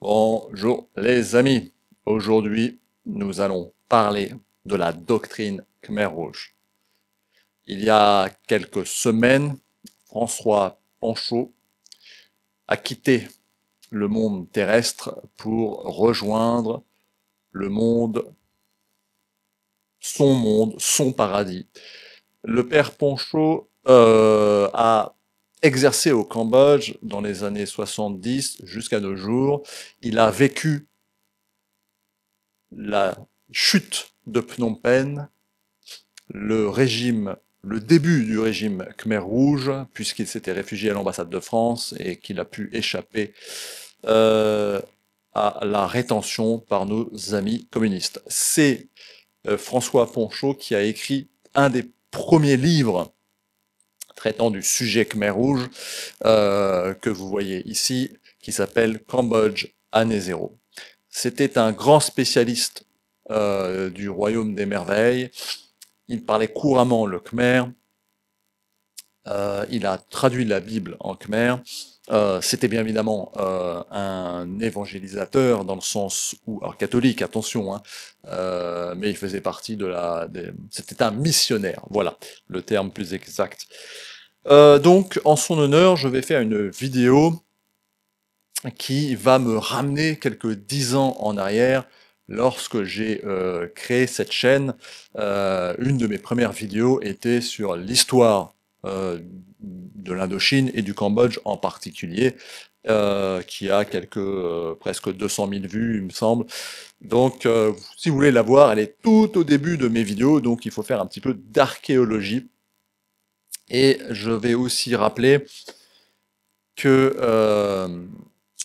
Bonjour les amis, aujourd'hui nous allons parler de la doctrine Khmer Rouge. Il y a quelques semaines, François Panchaud a quitté le monde terrestre pour rejoindre le monde, son paradis. Le père Panchaud a exercé au Cambodge dans les années 70 jusqu'à nos jours. Il a vécu la chute de Phnom Penh, le début du régime Khmer Rouge, puisqu'il s'était réfugié à l'ambassade de France et qu'il a pu échapper euh, à la rétention par nos amis communistes. C'est François Panchaud qui a écrit un des premiers livres traitant du sujet Khmer Rouge que vous voyez ici, qui s'appelle Cambodge année zéro. C'était un grand spécialiste du royaume des merveilles. Il parlait couramment le khmer. Il a traduit la Bible en khmer. C'était bien évidemment un évangélisateur dans le sens où, alors catholique, attention, hein, mais il faisait partie c'était un missionnaire, voilà, le terme plus exact. Donc, en son honneur, je vais faire une vidéo qui va me ramener quelques 10 ans en arrière, lorsque j'ai créé cette chaîne. Une de mes premières vidéos était sur l'histoire de l'Indochine et du Cambodge en particulier, qui a presque 200 000 vues, il me semble. Donc, si vous voulez la voir, elle est tout au début de mes vidéos, donc il faut faire un petit peu d'archéologie. Et je vais aussi rappeler que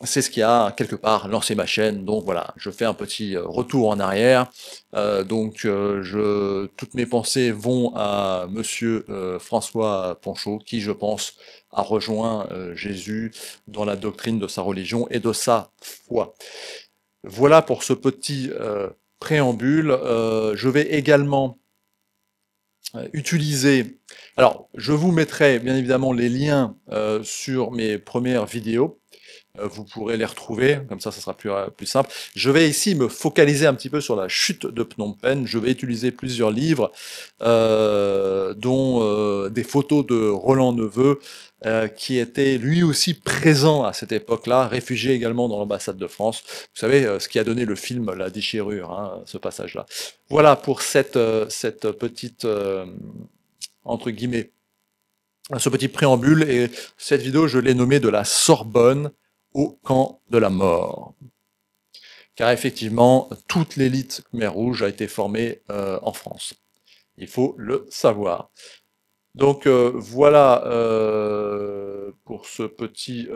c'est ce qui a quelque part lancé ma chaîne. Donc voilà, je fais un petit retour en arrière. Toutes mes pensées vont à Monsieur François Panchaud, qui, je pense, a rejoint Jésus dans la doctrine de sa religion et de sa foi. Voilà pour ce petit préambule. Je vais également utiliser. Alors, je vous mettrai bien évidemment les liens sur mes premières vidéos. Vous pourrez les retrouver, comme ça sera plus simple. Je vais ici me focaliser un petit peu sur la chute de Phnom Penh. Je vais utiliser plusieurs livres, dont des photos de Roland Neveu, qui était lui aussi présent à cette époque-là, réfugié également dans l'ambassade de France. Vous savez, ce qui a donné le film La Déchirure, hein, ce passage-là. Voilà pour cette petite, entre guillemets, ce petit préambule, et cette vidéo, je l'ai nommée de la Sorbonne au camp de la mort. Car effectivement, toute l'élite Khmer Rouge a été formée en France. Il faut le savoir. Donc voilà pour ce petit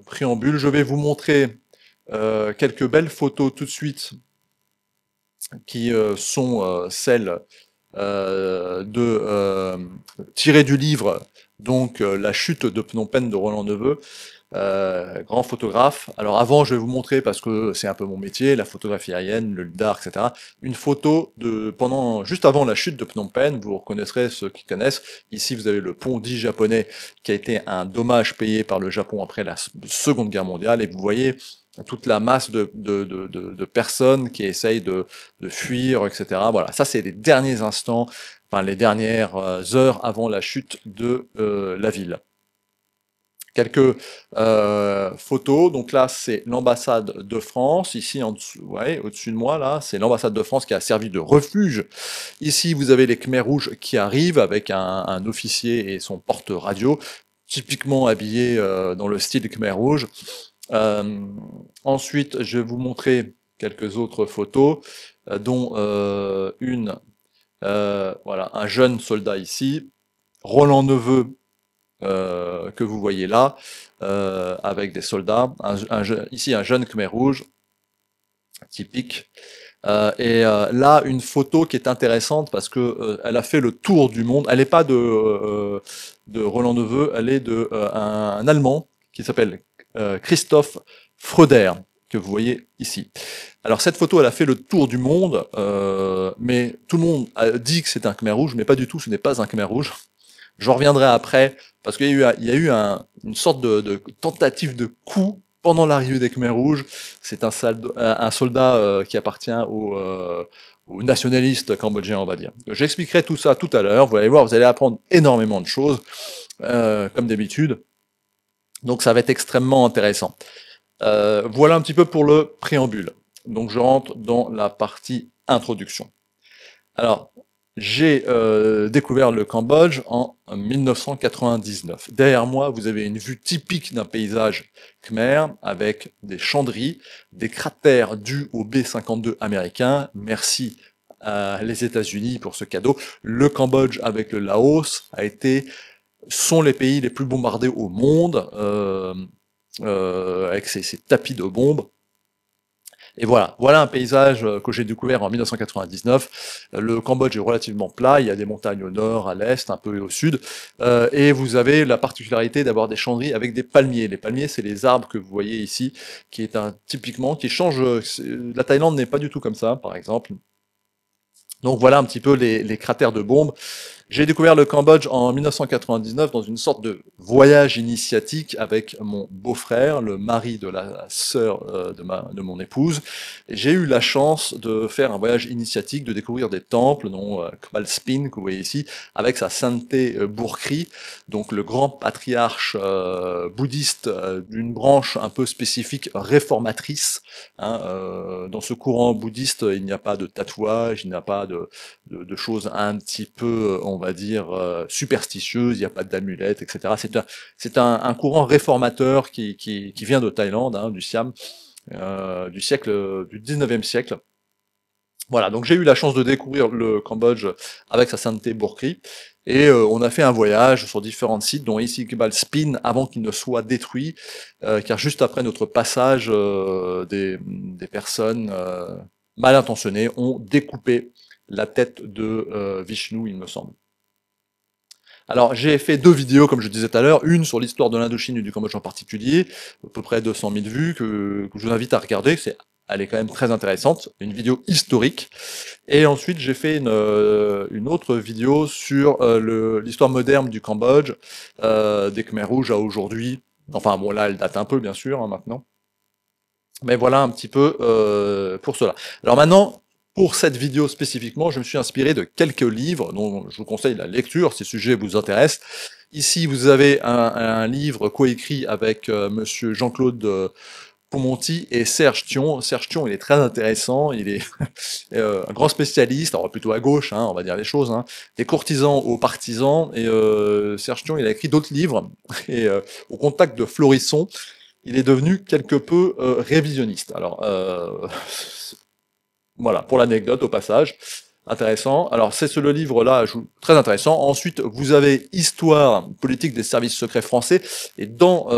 préambule. Je vais vous montrer quelques belles photos tout de suite qui sont celles tirées du livre, donc La chute de Phnom Penh de Roland Neveu. Grand photographe. Alors avant, je vais vous montrer, parce que c'est un peu mon métier, la photographie aérienne, le lidar, etc. Une photo juste avant la chute de Phnom Penh. Vous reconnaîtrez ceux qui connaissent. Ici, vous avez le pont dit japonais, qui a été un dommage payé par le Japon après la Seconde Guerre mondiale. Et vous voyez toute la masse de personnes qui essayent de fuir, etc. Voilà, ça c'est les derniers instants, enfin les dernières heures avant la chute de la ville. Quelques photos. Donc là, c'est l'ambassade de France. Ici, en dessous, ouais, au-dessus de moi, là, c'est l'ambassade de France qui a servi de refuge. Ici, vous avez les Khmers rouges qui arrivent avec un officier et son porte-radio, typiquement habillé dans le style Khmer rouge. Ensuite, je vais vous montrer quelques autres photos, dont voilà, un jeune soldat ici, Roland Neveu, que vous voyez là, avec des soldats, ici un jeune Khmer rouge, typique, là une photo qui est intéressante parce que elle a fait le tour du monde. Elle n'est pas de Roland Neveu, elle est de un Allemand qui s'appelle Christoph Fröder, que vous voyez ici. Alors cette photo, elle a fait le tour du monde, mais tout le monde a dit que c'est un Khmer rouge, mais pas du tout, ce n'est pas un Khmer rouge. J'en reviendrai après, parce qu'il y a eu une sorte de tentative de coup pendant l'arrivée des Khmers rouges. C'est un soldat qui appartient aux nationalistes cambodgiens, on va dire. J'expliquerai tout ça tout à l'heure. Vous allez voir, vous allez apprendre énormément de choses, comme d'habitude. Donc ça va être extrêmement intéressant. Voilà un petit peu pour le préambule. Donc je rentre dans la partie introduction. Alors, j'ai découvert le Cambodge en 1999. Derrière moi, vous avez une vue typique d'un paysage khmer avec des chanderies, des cratères dus au B-52 américain. Merci les États-Unis pour ce cadeau. Le Cambodge avec le Laos sont les pays les plus bombardés au monde, avec ces tapis de bombes. Et voilà un paysage que j'ai découvert en 1999. Le Cambodge est relativement plat, il y a des montagnes au nord, à l'est, un peu au sud, et vous avez la particularité d'avoir des chanderies avec des palmiers. Les palmiers, c'est les arbres que vous voyez ici, qui est typiquement, qui change. La Thaïlande n'est pas du tout comme ça, par exemple. Donc voilà un petit peu les cratères de bombes. J'ai découvert le Cambodge en 1999 dans une sorte de voyage initiatique avec mon beau-frère, le mari de la sœur de mon épouse. J'ai eu la chance de faire un voyage initiatique, de découvrir des temples, dont Kmal Spin, que vous voyez ici, avec sa sainteté Burkri, donc le grand patriarche bouddhiste d'une branche un peu spécifique réformatrice. Hein, dans ce courant bouddhiste, il n'y a pas de tatouage, il n'y a pas de choses un petit peu, on va dire, superstitieuses, il n'y a pas d'amulettes, etc. C'est un courant réformateur qui vient de Thaïlande, hein, du Siam, du 19e siècle. Voilà, donc j'ai eu la chance de découvrir le Cambodge avec sa sainteté Burkri, et on a fait un voyage sur différents sites, dont ici Kmal Spin, avant qu'il ne soit détruit, car juste après notre passage, des personnes mal intentionnées ont découpé la tête de Vishnu, il me semble. Alors, j'ai fait 2 vidéos, comme je disais tout à l'heure, une sur l'histoire de l'Indochine et du Cambodge en particulier, à peu près 200 000 vues, que je vous invite à regarder, elle est quand même très intéressante, une vidéo historique. Et ensuite, j'ai fait une autre vidéo sur l'histoire moderne du Cambodge, des Khmers rouges à aujourd'hui. Enfin, bon, là, elle date un peu, bien sûr, hein, maintenant. Mais voilà un petit peu pour cela. Alors maintenant, pour cette vidéo spécifiquement, je me suis inspiré de quelques livres dont je vous conseille la lecture si ce sujet vous intéresse. Ici, vous avez un livre coécrit avec monsieur Jean-Claude Ponmonty et Serge Thion. Serge Thion, il est très intéressant, il est un grand spécialiste, alors plutôt à gauche, hein, on va dire les choses, hein, des courtisans aux partisans, et Serge Thion, il a écrit d'autres livres, et au contact de Florisson, il est devenu quelque peu révisionniste. Alors, voilà, pour l'anecdote au passage, intéressant. Alors c'est le livre-là, très intéressant. Ensuite, vous avez Histoire politique des services secrets français, et dans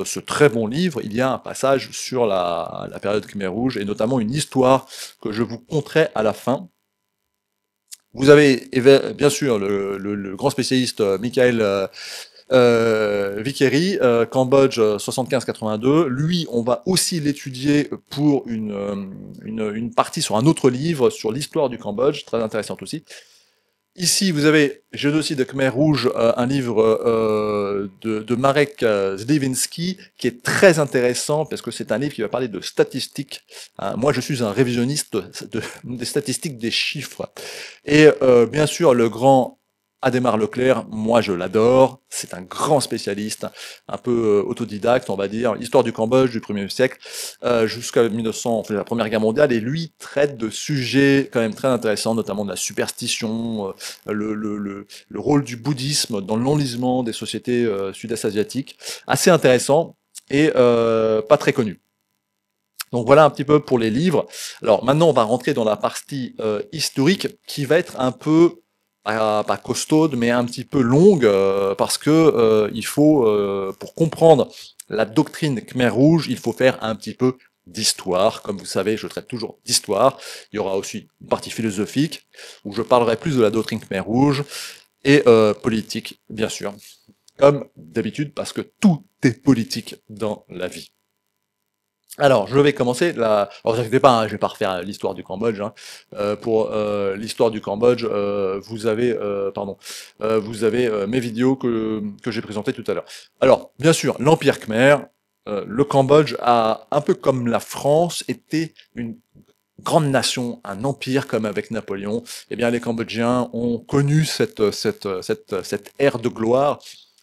ce très bon livre, il y a un passage sur la période Khmer Rouge, et notamment une histoire que je vous conterai à la fin. Vous avez bien sûr le grand spécialiste Michael Vickery, Cambodge 75-82, lui, on va aussi l'étudier pour une partie sur un autre livre sur l'histoire du Cambodge, très intéressante aussi. Ici, vous avez Génocide de Khmer Rouge, un livre de Marek Zlewiński, qui est très intéressant, parce que c'est un livre qui va parler de statistiques. Moi, je suis un révisionniste des statistiques, des chiffres. Et bien sûr, le grand Adhémar Leclerc, moi je l'adore, c'est un grand spécialiste, un peu autodidacte, on va dire, histoire du Cambodge du 1er siècle jusqu'à 1900, la Première Guerre mondiale, et lui traite de sujets quand même très intéressants, notamment de la superstition, le rôle du bouddhisme dans l'enlisement des sociétés sud-est asiatiques, assez intéressant et pas très connu. Donc voilà un petit peu pour les livres. Alors maintenant on va rentrer dans la partie historique qui va être un peu pas costaude, mais un petit peu longue, parce que il faut, pour comprendre la doctrine Khmer Rouge, il faut faire un petit peu d'histoire. Comme vous savez, je traite toujours d'histoire. Il y aura aussi une partie philosophique, où je parlerai plus de la doctrine Khmer Rouge, et politique, bien sûr, comme d'habitude, parce que tout est politique dans la vie. Alors, je vais commencer Alors, vous inquiétez pas, hein, je vais pas refaire l'histoire du Cambodge. Hein. Pour l'histoire du Cambodge, vous avez, mes vidéos que j'ai présentées tout à l'heure. Alors, bien sûr, l'Empire Khmer, le Cambodge a, un peu comme la France, été une grande nation, un empire comme avec Napoléon. Eh bien, les Cambodgiens ont connu cette ère de gloire.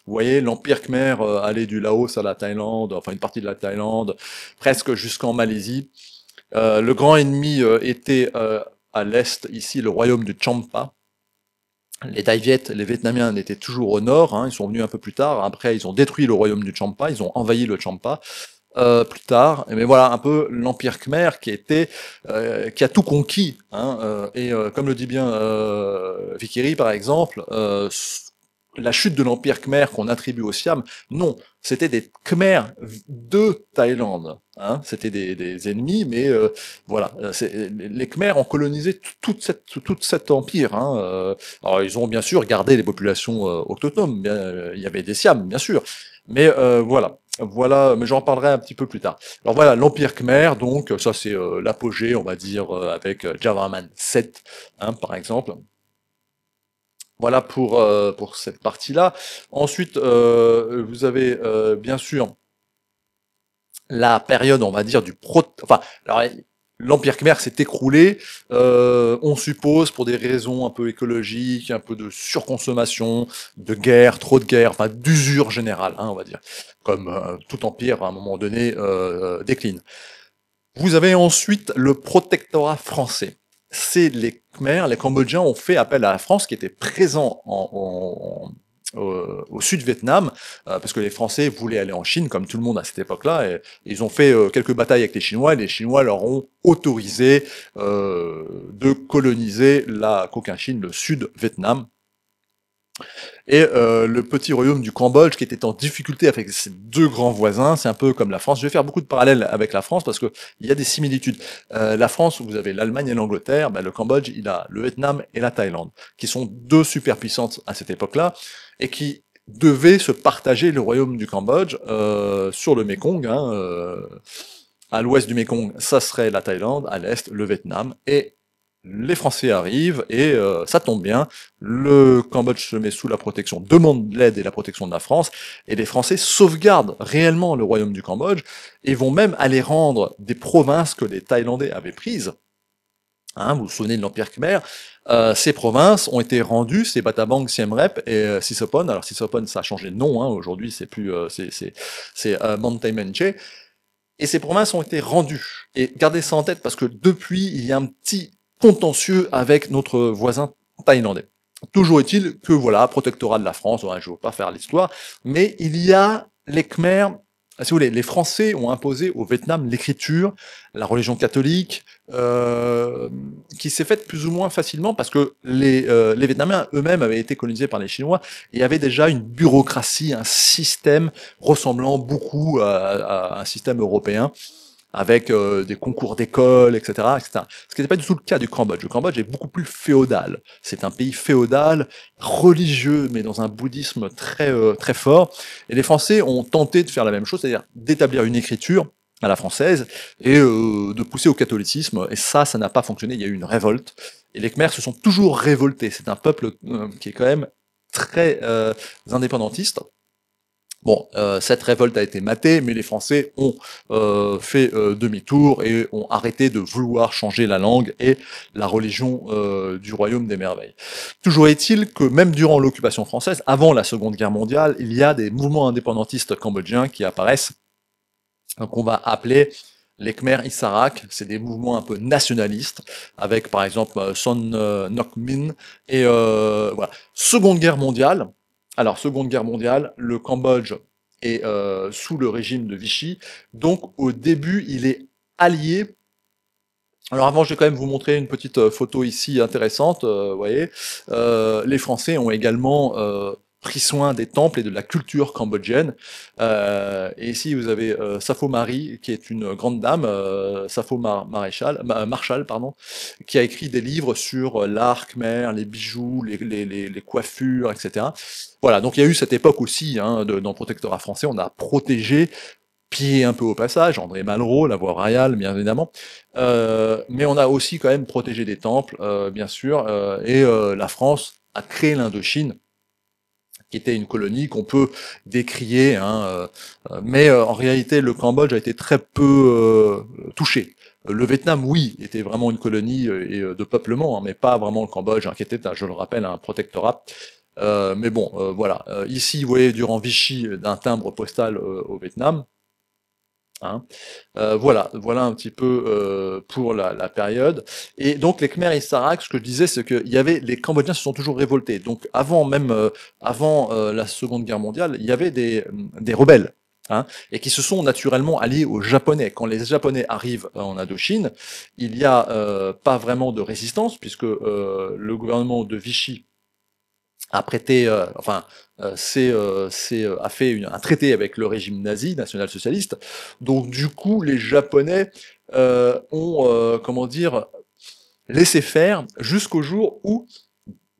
Vous voyez, l'empire Khmer allait du Laos à la Thaïlande, enfin une partie de la Thaïlande, presque jusqu'en Malaisie. Le grand ennemi était à l'est, ici, le royaume du Champa. Les Dai Viet, les Vietnamiens étaient toujours au nord, hein, ils sont venus un peu plus tard. Après, ils ont détruit le royaume du Champa, ils ont envahi le Champa plus tard. Mais voilà un peu l'empire Khmer qui a tout conquis. Hein, comme le dit bien Vikiri par exemple, la chute de l'empire Khmer qu'on attribue au Siam, non, c'était des Khmers de Thaïlande. Hein, c'était des ennemis, mais voilà, les Khmers ont colonisé tout cet empire. Hein, alors ils ont bien sûr gardé les populations autochtones, il y avait des Siam, bien sûr, mais voilà. Voilà, mais j'en parlerai un petit peu plus tard. Alors voilà, l'Empire Khmer, donc ça c'est l'apogée, on va dire, avec Jayavarman VII, hein, par exemple. Voilà pour cette partie-là. Ensuite, vous avez bien sûr la période, on va dire, enfin, alors, l'Empire Khmer s'est écroulé, on suppose, pour des raisons un peu écologiques, un peu de surconsommation, de guerre, trop de guerre, enfin d'usure générale, hein, on va dire, comme tout empire à un moment donné décline. Vous avez ensuite le protectorat français. C'est les Khmers, les Cambodgiens ont fait appel à la France qui était présent au sud-Vietnam, parce que les Français voulaient aller en Chine, comme tout le monde à cette époque-là, et ils ont fait quelques batailles avec les Chinois, et les Chinois leur ont autorisé de coloniser la Cochinchine, le sud-Vietnam. Et le petit royaume du Cambodge qui était en difficulté avec ses deux grands voisins, c'est un peu comme la France. Je vais faire beaucoup de parallèles avec la France parce que il y a des similitudes. La France, vous avez l'Allemagne et l'Angleterre, ben, le Cambodge, il a le Vietnam et la Thaïlande, qui sont deux superpuissances à cette époque-là, et qui devaient se partager le royaume du Cambodge sur le Mékong. Hein, à l'ouest du Mékong, ça serait la Thaïlande, à l'est, le Vietnam, et les Français arrivent et ça tombe bien, le Cambodge se met sous la protection, demande l'aide et la protection de la France, et les Français sauvegardent réellement le royaume du Cambodge et vont même aller rendre des provinces que les Thaïlandais avaient prises. Hein, vous vous souvenez de l'Empire Khmer, ces provinces ont été rendues, c'est Battambang, Siem Reap et Sisopon. Alors Sisopon, ça a changé de nom, hein, aujourd'hui c'est plus c'est Mantai Menche. Et ces provinces ont été rendues. Et gardez ça en tête parce que depuis, il y a un petit contentieux avec notre voisin thaïlandais. Toujours est-il que voilà, protectorat de la France, ouais, je ne veux pas faire l'histoire, mais il y a les Khmers, si vous voulez, les Français ont imposé au Vietnam l'écriture, la religion catholique, qui s'est faite plus ou moins facilement parce que les Vietnamiens eux-mêmes avaient été colonisés par les Chinois et avaient déjà une bureaucratie, un système ressemblant beaucoup à un système européen, avec des concours d'école, etc., etc. Ce qui n'est pas du tout le cas du Cambodge. Le Cambodge est beaucoup plus féodal. C'est un pays féodal, religieux, mais dans un bouddhisme très fort. Et les Français ont tenté de faire la même chose, c'est-à-dire d'établir une écriture à la française et de pousser au catholicisme. Et ça n'a pas fonctionné. Il y a eu une révolte. Et les Khmers se sont toujours révoltés. C'est un peuple qui est quand même très indépendantiste. Bon, cette révolte a été matée, mais les Français ont fait demi-tour et ont arrêté de vouloir changer la langue et la religion du Royaume des Merveilles. Toujours est-il que même durant l'occupation française, avant la Seconde Guerre mondiale, il y a des mouvements indépendantistes cambodgiens qui apparaissent, qu'on va appeler les Khmer Issarak. C'est des mouvements un peu nationalistes, avec par exemple Son Ngoc Min, et voilà. Seconde Guerre mondiale. Alors, Seconde Guerre mondiale, le Cambodge est sous le régime de Vichy, donc au début, il est allié. Alors avant, je vais quand même vous montrer une petite photo ici intéressante, vous voyez. Les Français ont également pris soin des temples et de la culture cambodgienne. Et ici, vous avez Sapho Marie, qui est une grande dame, Marshall, pardon, qui a écrit des livres sur l'art khmer, les bijoux, les coiffures, etc. Voilà, donc il y a eu cette époque aussi, hein, dans le protectorat français, on a protégé, pillé un peu au passage, André Malraux, la voie royale, bien évidemment, mais on a aussi quand même protégé des temples, bien sûr, et la France a créé l'Indochine, qui était une colonie qu'on peut décrier, hein, mais en réalité le Cambodge a été très peu touché. Le Vietnam, oui, était vraiment une colonie de peuplement, hein, mais pas vraiment le Cambodge, hein, qui était, je le rappelle, un protectorat. Mais bon, voilà. Ici, vous voyez, durant Vichy, d'un timbre postal au Vietnam. Hein. Voilà un petit peu pour la période. Et donc les Khmers et Saraks, ce que je disais, c'est que il y avait les Cambodgiens se sont toujours révoltés. Donc avant la Seconde Guerre mondiale, il y avait des rebelles. Hein, et qui se sont naturellement alliés aux Japonais. Quand les Japonais arrivent en Indochine, il y a pas vraiment de résistance puisque le gouvernement de Vichy a prêté, a fait un traité avec le régime nazi, national-socialiste. Donc du coup, les Japonais ont, comment dire, laissé faire jusqu'au jour où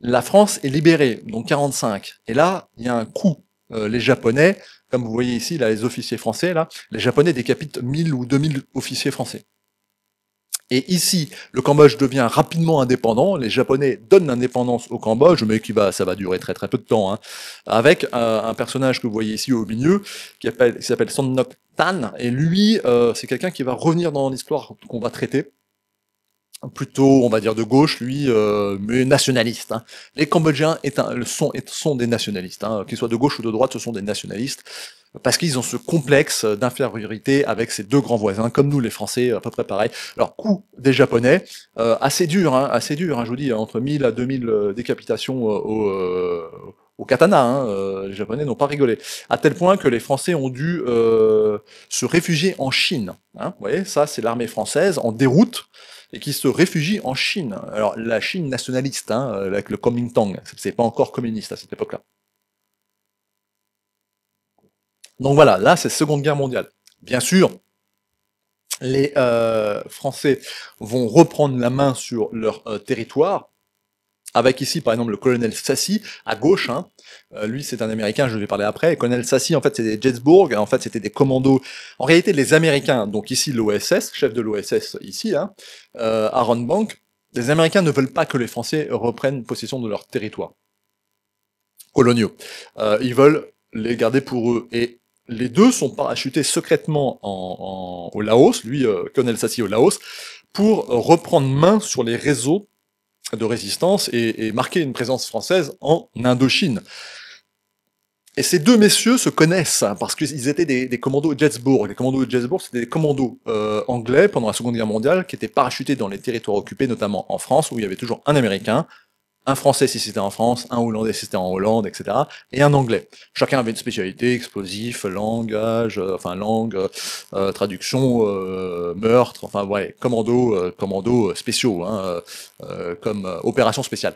la France est libérée, donc 45. Et là, il y a un coup. Les Japonais, comme vous voyez ici, là, les officiers français, là, les Japonais décapitent 1000 ou 2000 officiers français. Et ici, le Cambodge devient rapidement indépendant. Les Japonais donnent l'indépendance au Cambodge, mais ça va durer très très peu de temps, hein, avec un personnage que vous voyez ici au milieu, qui s'appelle Son Ngoc Tan. Et lui, c'est quelqu'un qui va revenir dans l'histoire qu'on va traiter. Plutôt, on va dire de gauche, lui, mais nationaliste. Hein. Les Cambodgiens sont des nationalistes, hein. Qu'ils soient de gauche ou de droite, ce sont des nationalistes, parce qu'ils ont ce complexe d'infériorité avec ces deux grands voisins, comme nous les Français, à peu près pareil. Alors, coup des Japonais, assez dur, hein, je vous dis, entre 1000 à 2000 décapitations au katana, hein, les Japonais n'ont pas rigolé. À tel point que les Français ont dû se réfugier en Chine. Hein. Vous voyez, ça c'est l'armée française en déroute, et qui se réfugient en Chine. Alors la Chine nationaliste, hein, avec le Kuomintang, c'est pas encore communiste à cette époque-là. Donc voilà, là c'est Seconde Guerre mondiale. Bien sûr, les Français vont reprendre la main sur leur territoire, avec ici par exemple le colonel Sassy à gauche, hein. Lui c'est un Américain, je vais parler après. Le colonel Sassy en fait c'est des Jetsburg, en fait c'était des commandos. En réalité les Américains, donc ici l'OSS, chef de l'OSS ici, hein, Aaron Bank, les Américains ne veulent pas que les Français reprennent possession de leur territoire coloniaux. Ils veulent les garder pour eux. Et les deux sont parachutés secrètement au Laos, lui, colonel Sassy au Laos, pour reprendre main sur les réseaux de résistance et marquer une présence française en Indochine. Et ces deux messieurs se connaissent, hein, parce qu'ils étaient des commandos Jetsburg. Les commandos Jetsburg, c'était des commandos anglais pendant la Seconde Guerre mondiale, qui étaient parachutés dans les territoires occupés, notamment en France, où il y avait toujours un Américain, un Français si c'était en France, un Hollandais si c'était en Hollande, etc., et un Anglais. Chacun avait une spécialité, explosif, langage, traduction, meurtre, enfin ouais, commandos spéciaux, hein, comme opération spéciale.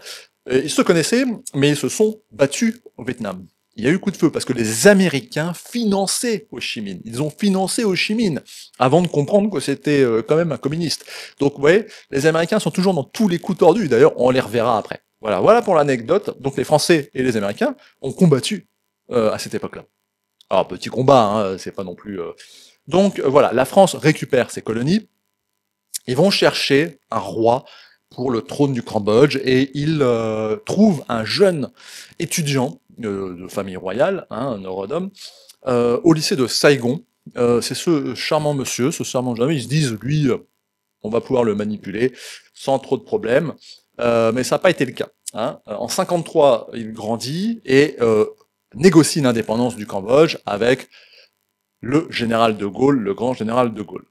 Et ils se connaissaient, mais ils se sont battus au Vietnam. Il y a eu coup de feu parce que les Américains finançaient Ho Chi Minh. Ils ont financé Ho Chi Minh avant de comprendre que c'était quand même un communiste. Donc, vous voyez, les Américains sont toujours dans tous les coups tordus. D'ailleurs, on les reverra après. Voilà pour l'anecdote. Donc, les Français et les Américains ont combattu à cette époque-là. Alors, petit combat, hein, c'est pas non plus. Donc, voilà, la France récupère ses colonies. Ils vont chercher un roi pour le trône du Cambodge et ils trouvent un jeune étudiant de famille royale, hein, Norodom, au lycée de Saigon. C'est ce charmant monsieur, ce charmant jeune homme, ils se disent, lui, on va pouvoir le manipuler sans trop de problèmes, mais ça n'a pas été le cas. Hein. En 53, il grandit et négocie l'indépendance du Cambodge avec le général de Gaulle, le grand général de Gaulle.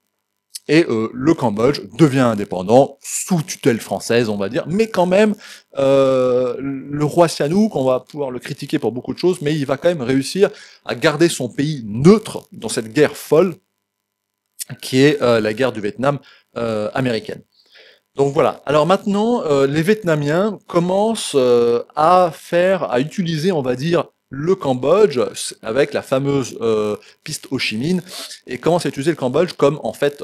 Et le Cambodge devient indépendant, sous tutelle française, on va dire, mais quand même, le roi Sihanouk, on va pouvoir le critiquer pour beaucoup de choses, mais il va quand même réussir à garder son pays neutre dans cette guerre folle, qui est la guerre du Vietnam américaine. Donc voilà. Alors maintenant, les Vietnamiens commencent à utiliser, on va dire, le Cambodge avec la fameuse piste Ho Chi Minh et commence à utiliser le Cambodge comme en fait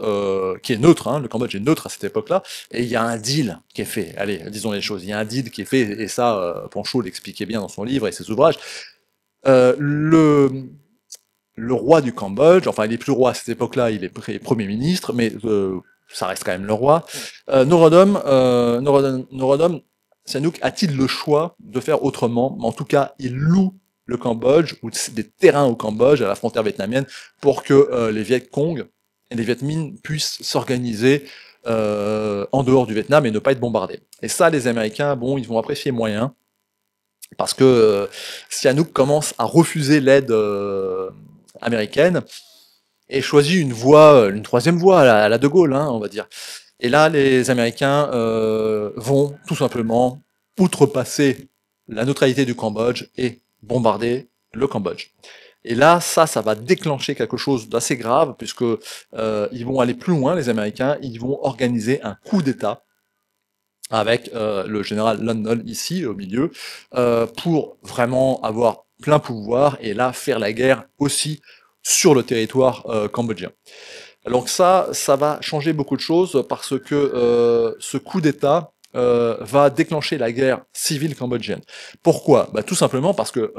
qui est neutre, hein, le Cambodge est neutre à cette époque-là et il y a un deal qui est fait. Allez, disons les choses, il y a un deal qui est fait et ça Panchaud l'expliquait bien dans son livre et ses ouvrages. Le roi du Cambodge, enfin il est plus roi à cette époque-là, il est premier ministre, mais ça reste quand même le roi. Norodom Sihanouk a-t-il le choix de faire autrement? En tout cas, il loue le Cambodge, ou des terrains au Cambodge, à la frontière vietnamienne, pour que les Viet Cong et les Viet Minh puissent s'organiser en dehors du Vietnam et ne pas être bombardés. Et ça, les Américains, bon, ils vont apprécier moyen, parce que Sihanouk commence à refuser l'aide américaine, et choisit une voie, une troisième voie à la De Gaulle, hein, on va dire. Et là, les Américains vont tout simplement outrepasser la neutralité du Cambodge et bombarder le Cambodge. Et là, ça va déclencher quelque chose d'assez grave, puisque ils vont aller plus loin, les Américains, ils vont organiser un coup d'État avec le général Lon Nol ici, au milieu, pour vraiment avoir plein pouvoir, et là, faire la guerre aussi sur le territoire cambodgien. Donc ça va changer beaucoup de choses, parce que ce coup d'État va déclencher la guerre civile cambodgienne. Pourquoi? Tout simplement parce que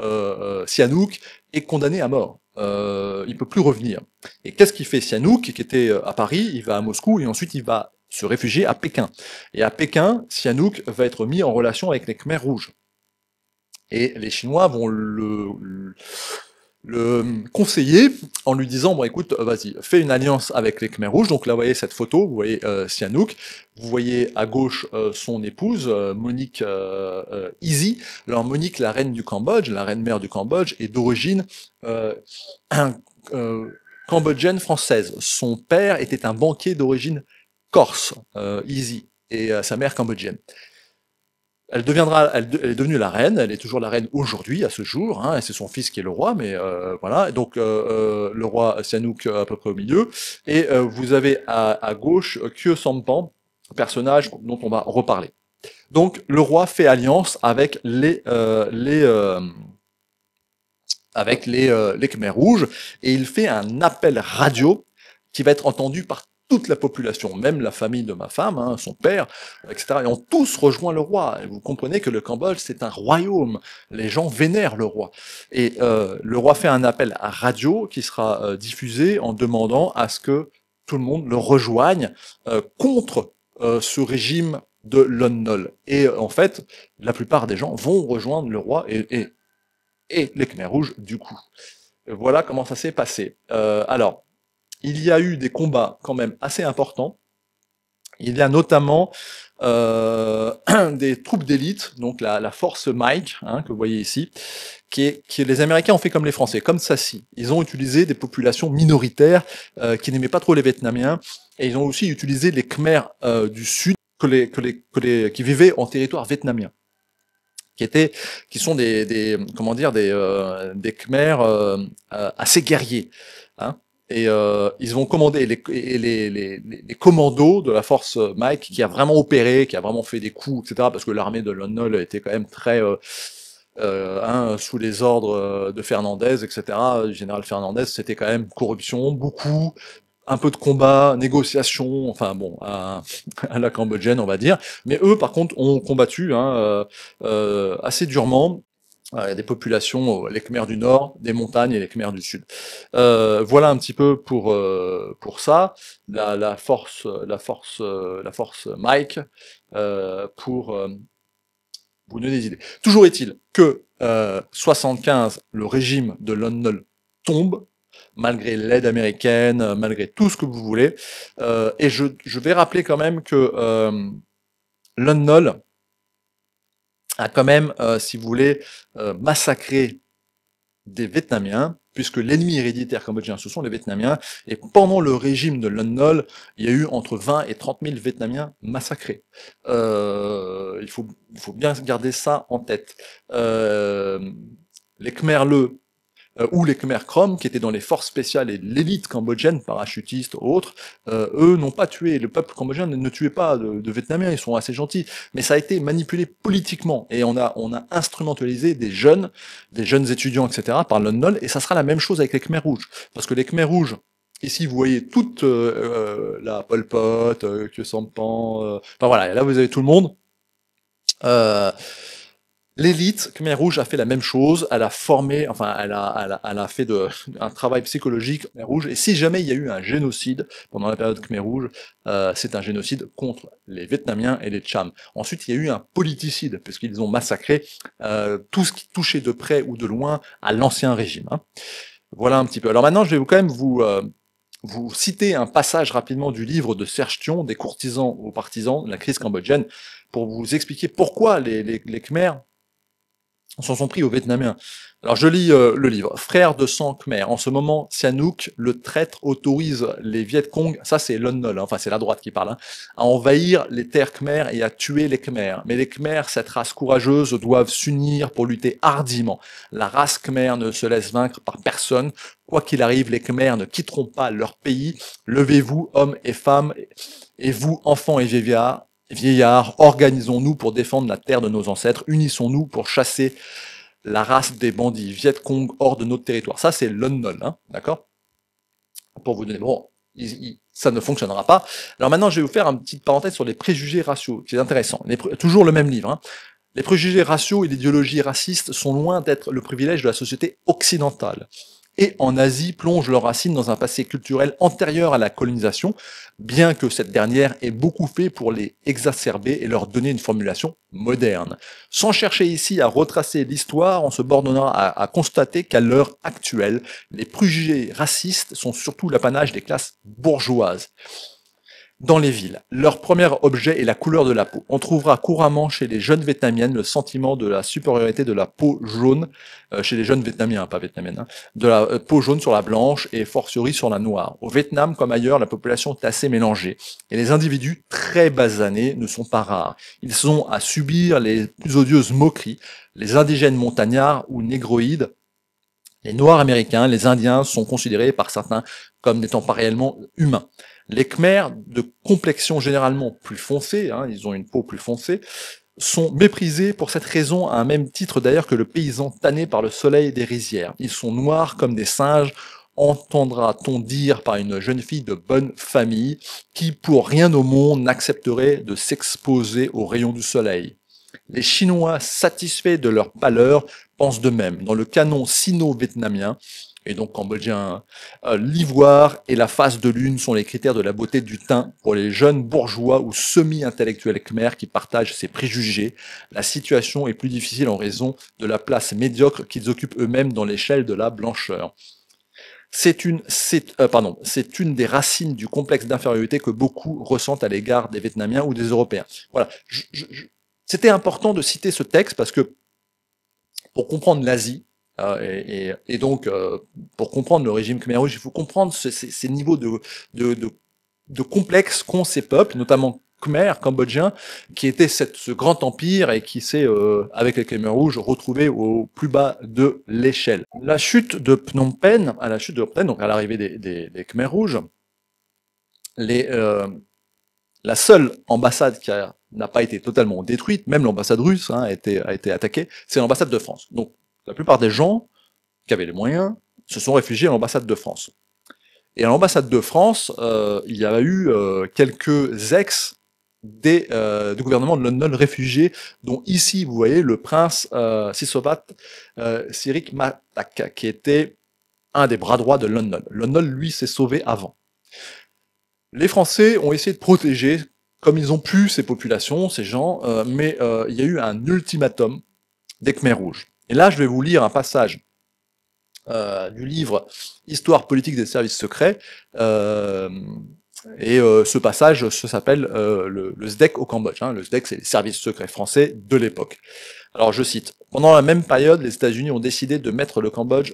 Sihanouk est condamné à mort. Il peut plus revenir. Et qu'est-ce qu'il fait Sihanouk, qui était à Paris? Il va à Moscou, et ensuite il va se réfugier à Pékin. Et à Pékin, Sihanouk va être mis en relation avec les Khmers rouges. Et les Chinois vont le conseiller en lui disant, bon écoute, vas-y, fais une alliance avec les Khmers rouges. Donc là, vous voyez cette photo, vous voyez Sihanouk, vous voyez à gauche son épouse, Monique Easy. Alors Monique, la reine du Cambodge, la reine mère du Cambodge, est d'origine cambodgienne française. Son père était un banquier d'origine corse, Easy, et sa mère cambodgienne. Elle est devenue la reine, elle est toujours la reine aujourd'hui, à ce jour, hein, et c'est son fils qui est le roi, mais voilà, donc le roi Sihanouk à peu près au milieu, et vous avez à gauche Khieu Samphan, personnage dont on va reparler. Donc le roi fait alliance avec les Khmers rouges, et il fait un appel radio qui va être entendu par toute la population, même la famille de ma femme, hein, son père, etc. Et ont tous rejoint le roi. Et vous comprenez que le Cambodge, c'est un royaume. Les gens vénèrent le roi. Et le roi fait un appel à radio qui sera diffusé en demandant à ce que tout le monde le rejoigne contre ce régime de Lon Nol. Et en fait, la plupart des gens vont rejoindre le roi et les Khmers rouges du coup. Voilà comment ça s'est passé. Alors, il y a eu des combats quand même assez importants. Il y a notamment des troupes d'élite, donc la force Mike, hein, que vous voyez ici, qui les Américains ont fait comme les Français, comme Sassi. Ils ont utilisé des populations minoritaires qui n'aimaient pas trop les Vietnamiens, et ils ont aussi utilisé les Khmers du Sud qui vivaient en territoire vietnamien, qui sont des Khmers assez guerriers, hein. Et ils vont commander les commandos de la force Mike, qui a vraiment opéré, qui a vraiment fait des coups, etc. Parce que l'armée de Lon Nol était quand même très sous les ordres de Fernandez, etc. Du général Fernandez, c'était quand même corruption, beaucoup, un peu de combat, négociation, enfin bon, à la cambodgienne, on va dire. Mais eux, par contre, ont combattu assez durement. Il y a des populations, les Khmers du Nord, des montagnes, et les Khmers du Sud. Voilà un petit peu pour ça, la force Mike, pour vous donner des idées. Toujours est-il que 75, le régime de Lon Nol tombe, malgré l'aide américaine, malgré tout ce que vous voulez, et je vais rappeler quand même que Lon Nol a quand même, si vous voulez, massacré des Vietnamiens, puisque l'ennemi héréditaire cambodgien, ce sont les Vietnamiens, et pendant le régime de Lon Nol, il y a eu entre 20 et 30 000 Vietnamiens massacrés. Il faut bien garder ça en tête. Les Khmer ou les Khmer Krom, qui étaient dans les forces spéciales et l'élite cambodgienne, parachutistes ou autres, eux n'ont pas tué. Le peuple cambodgien ne tuait pas de Vietnamiens, ils sont assez gentils. Mais ça a été manipulé politiquement, et on a instrumentalisé des jeunes étudiants, etc., par Lon Nol, et ça sera la même chose avec les Khmer rouges. Parce que les Khmer rouges, ici vous voyez toute la Pol Pot, Khieu Samphan, enfin voilà, là vous avez tout le monde. L'élite Khmer Rouge a fait la même chose, elle a formé, enfin, elle a fait un travail psychologique Khmer Rouge, et si jamais il y a eu un génocide pendant la période Khmer Rouge, c'est un génocide contre les Vietnamiens et les Cham. Ensuite, il y a eu un politicide, puisqu'ils ont massacré tout ce qui touchait de près ou de loin à l'ancien régime. Hein. Voilà un petit peu. Alors maintenant, je vais quand même vous citer un passage rapidement du livre de Serge Thion, des courtisans aux partisans, la crise cambodgienne, pour vous expliquer pourquoi les Khmers s'en sont pris aux Vietnamiens. Alors je lis le livre. Frère de sang Khmer. En ce moment, Sihanouk, le traître, autorise les Viet Cong, ça c'est Lon Nol, hein, enfin c'est la droite qui parle, hein, à envahir les terres Khmer et à tuer les Khmer. Mais les Khmer, cette race courageuse, doivent s'unir pour lutter hardiment. La race Khmer ne se laisse vaincre par personne. Quoi qu'il arrive, les Khmer ne quitteront pas leur pays. Levez-vous, hommes et femmes, et vous, enfants et vieillards, organisons-nous pour défendre la terre de nos ancêtres, unissons-nous pour chasser la race des bandits Viet Cong hors de notre territoire. Ça, c'est Lon Nol, hein, d'accord? Pour vous donner, bon, ça ne fonctionnera pas. Alors maintenant, je vais vous faire une petite parenthèse sur les préjugés raciaux, qui est intéressant. Toujours le même livre, hein. Les préjugés raciaux et l'idéologie raciste sont loin d'être le privilège de la société occidentale. Et en Asie plongent leurs racines dans un passé culturel antérieur à la colonisation, bien que cette dernière ait beaucoup fait pour les exacerber et leur donner une formulation moderne. Sans chercher ici à retracer l'histoire, on se bornera à constater qu'à l'heure actuelle, les préjugés racistes sont surtout l'apanage des classes bourgeoises. Dans les villes, leur premier objet est la couleur de la peau. On trouvera couramment chez les jeunes vietnamiennes le sentiment de la supériorité de la peau jaune, chez les jeunes vietnamiens, pas vietnamiennes, hein, de la peau jaune sur la blanche et fortiori sur la noire. Au Vietnam, comme ailleurs, la population est assez mélangée, et les individus très basanés ne sont pas rares. Ils sont à subir les plus odieuses moqueries, les indigènes montagnards ou négroïdes. Les Noirs américains, les Indiens sont considérés par certains comme n'étant pas réellement humains. Les Khmers, de complexion généralement plus foncée, hein, ils ont une peau plus foncée, sont méprisés pour cette raison à un même titre d'ailleurs que le paysan tanné par le soleil des rizières. Ils sont noirs comme des singes, entendra-t-on dire par une jeune fille de bonne famille qui pour rien au monde n'accepterait de s'exposer aux rayons du soleil. Les Chinois, satisfaits de leur pâleur, pensent de même. Dans le canon sino-vietnamien, et donc cambodgien, l'ivoire et la face de lune sont les critères de la beauté du teint pour les jeunes bourgeois ou semi-intellectuels khmers qui partagent ces préjugés. La situation est plus difficile en raison de la place médiocre qu'ils occupent eux-mêmes dans l'échelle de la blancheur. C'est une des racines du complexe d'infériorité que beaucoup ressentent à l'égard des Vietnamiens ou des Européens. Voilà. C'était important de citer ce texte parce que pour comprendre l'Asie, et donc pour comprendre le régime Khmer Rouge, il faut comprendre ces niveaux de complexe qu'ont ces peuples, notamment Khmer, cambodgien, qui était ce grand empire et qui s'est, avec les Khmer Rouges, retrouvé au plus bas de l'échelle. La chute de Phnom Penh, donc à l'arrivée des Khmer Rouges, la seule ambassade qui n'a pas été totalement détruite, même l'ambassade russe a été attaquée, c'est l'ambassade de France. Donc la plupart des gens qui avaient les moyens se sont réfugiés à l'ambassade de France. Et à l'ambassade de France, il y a eu quelques du gouvernement de Lon Nol réfugiés, dont ici, vous voyez, le prince Sisovat Sirik Matak, qui était un des bras droits de Lon Nol. Lon Nol, lui, s'est sauvé avant. Les Français ont essayé de protéger, comme ils ont pu, ces populations, ces gens, mais il y a eu un ultimatum des Khmers rouges. Et là, je vais vous lire un passage du livre Histoire politique des services secrets, ce passage s'appelle le SDEC au Cambodge. Hein. Le SDEC, c'est les services secrets français de l'époque. Alors je cite, pendant la même période, les États-Unis ont décidé de mettre le Cambodge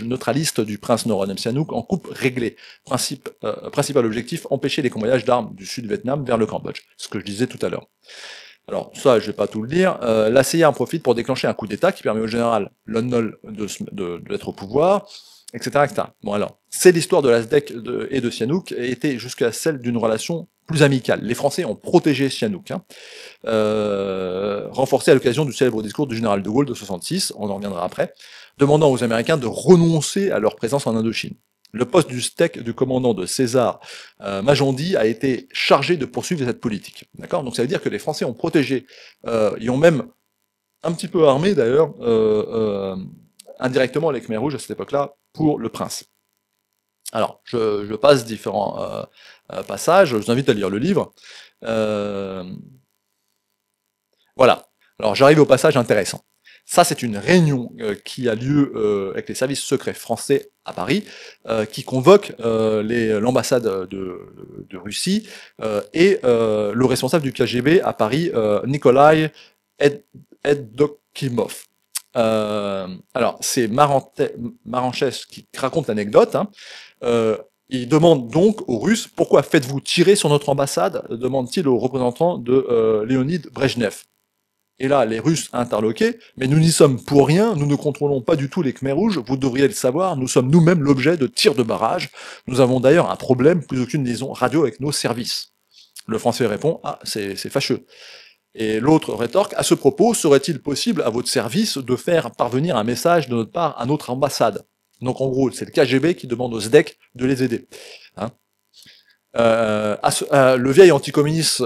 neutraliste du prince Norodom Sihanouk en coupe réglée. Principal objectif, empêcher les convoyages d'armes du Sud-Vietnam vers le Cambodge. Ce que je disais tout à l'heure. Alors ça, je vais pas tout le dire. La CIA en profite pour déclencher un coup d'État qui permet au général Lon Nol d'être au pouvoir, etc., etc. Bon alors, c'est l'histoire de la SDEC et de Sihanouk et était jusqu'à celle d'une relation plus amicale. Les Français ont protégé Sihanouk, renforcé à l'occasion du célèbre discours du général de Gaulle de 66, on en reviendra après, demandant aux Américains de renoncer à leur présence en Indochine. Le poste du SDEC du commandant de César Magendie a été chargé de poursuivre cette politique. D'accord ? Donc ça veut dire que les Français ont protégé, ils ont même un petit peu armés d'ailleurs, indirectement les Khmers rouges à cette époque-là, pour le prince. Alors, je passe différents passages, je vous invite à lire le livre. Euh, voilà. Alors, j'arrive au passage intéressant. Ça, c'est une réunion qui a lieu avec les services secrets français à Paris, qui convoque l'ambassade de Russie et le responsable du KGB à Paris, Nikolai Evdokimov. Alors, c'est Maranchès qui raconte l'anecdote. Hein. Il demande donc aux Russes « Pourquoi faites-vous tirer sur notre ambassade ?» demande-t-il au représentant de Léonid Brejnev. Et là, les Russes interloqués, mais nous n'y sommes pour rien, nous ne contrôlons pas du tout les Khmers rouges, vous devriez le savoir, nous sommes nous-mêmes l'objet de tirs de barrage. Nous avons d'ailleurs un problème, plus aucune liaison radio avec nos services. Le Français répond, ah, c'est fâcheux. Et l'autre rétorque, à ce propos, serait-il possible à votre service de faire parvenir un message de notre part à notre ambassade? Donc en gros, c'est le KGB qui demande au SDEC de les aider. Hein. Le vieil anticommuniste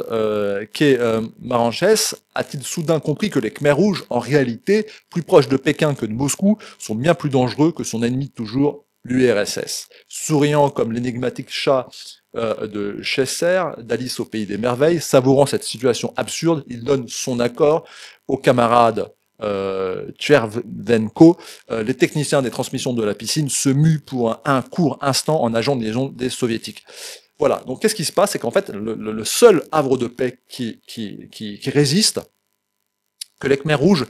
qu'est Maranchès a-t-il soudain compris que les Khmers rouges, en réalité, plus proches de Pékin que de Moscou, sont bien plus dangereux que son ennemi de toujours, l'URSS. Souriant comme l'énigmatique chat de Chesser, d'Alice au pays des merveilles, savourant cette situation absurde, il donne son accord aux camarades Tchervenko, les techniciens des transmissions de la piscine se muent pour un court instant en agent de liaison des soviétiques. Voilà, donc qu'est-ce qui se passe? C'est qu'en fait, le seul havre de paix qui résiste, que les Khmers rouges,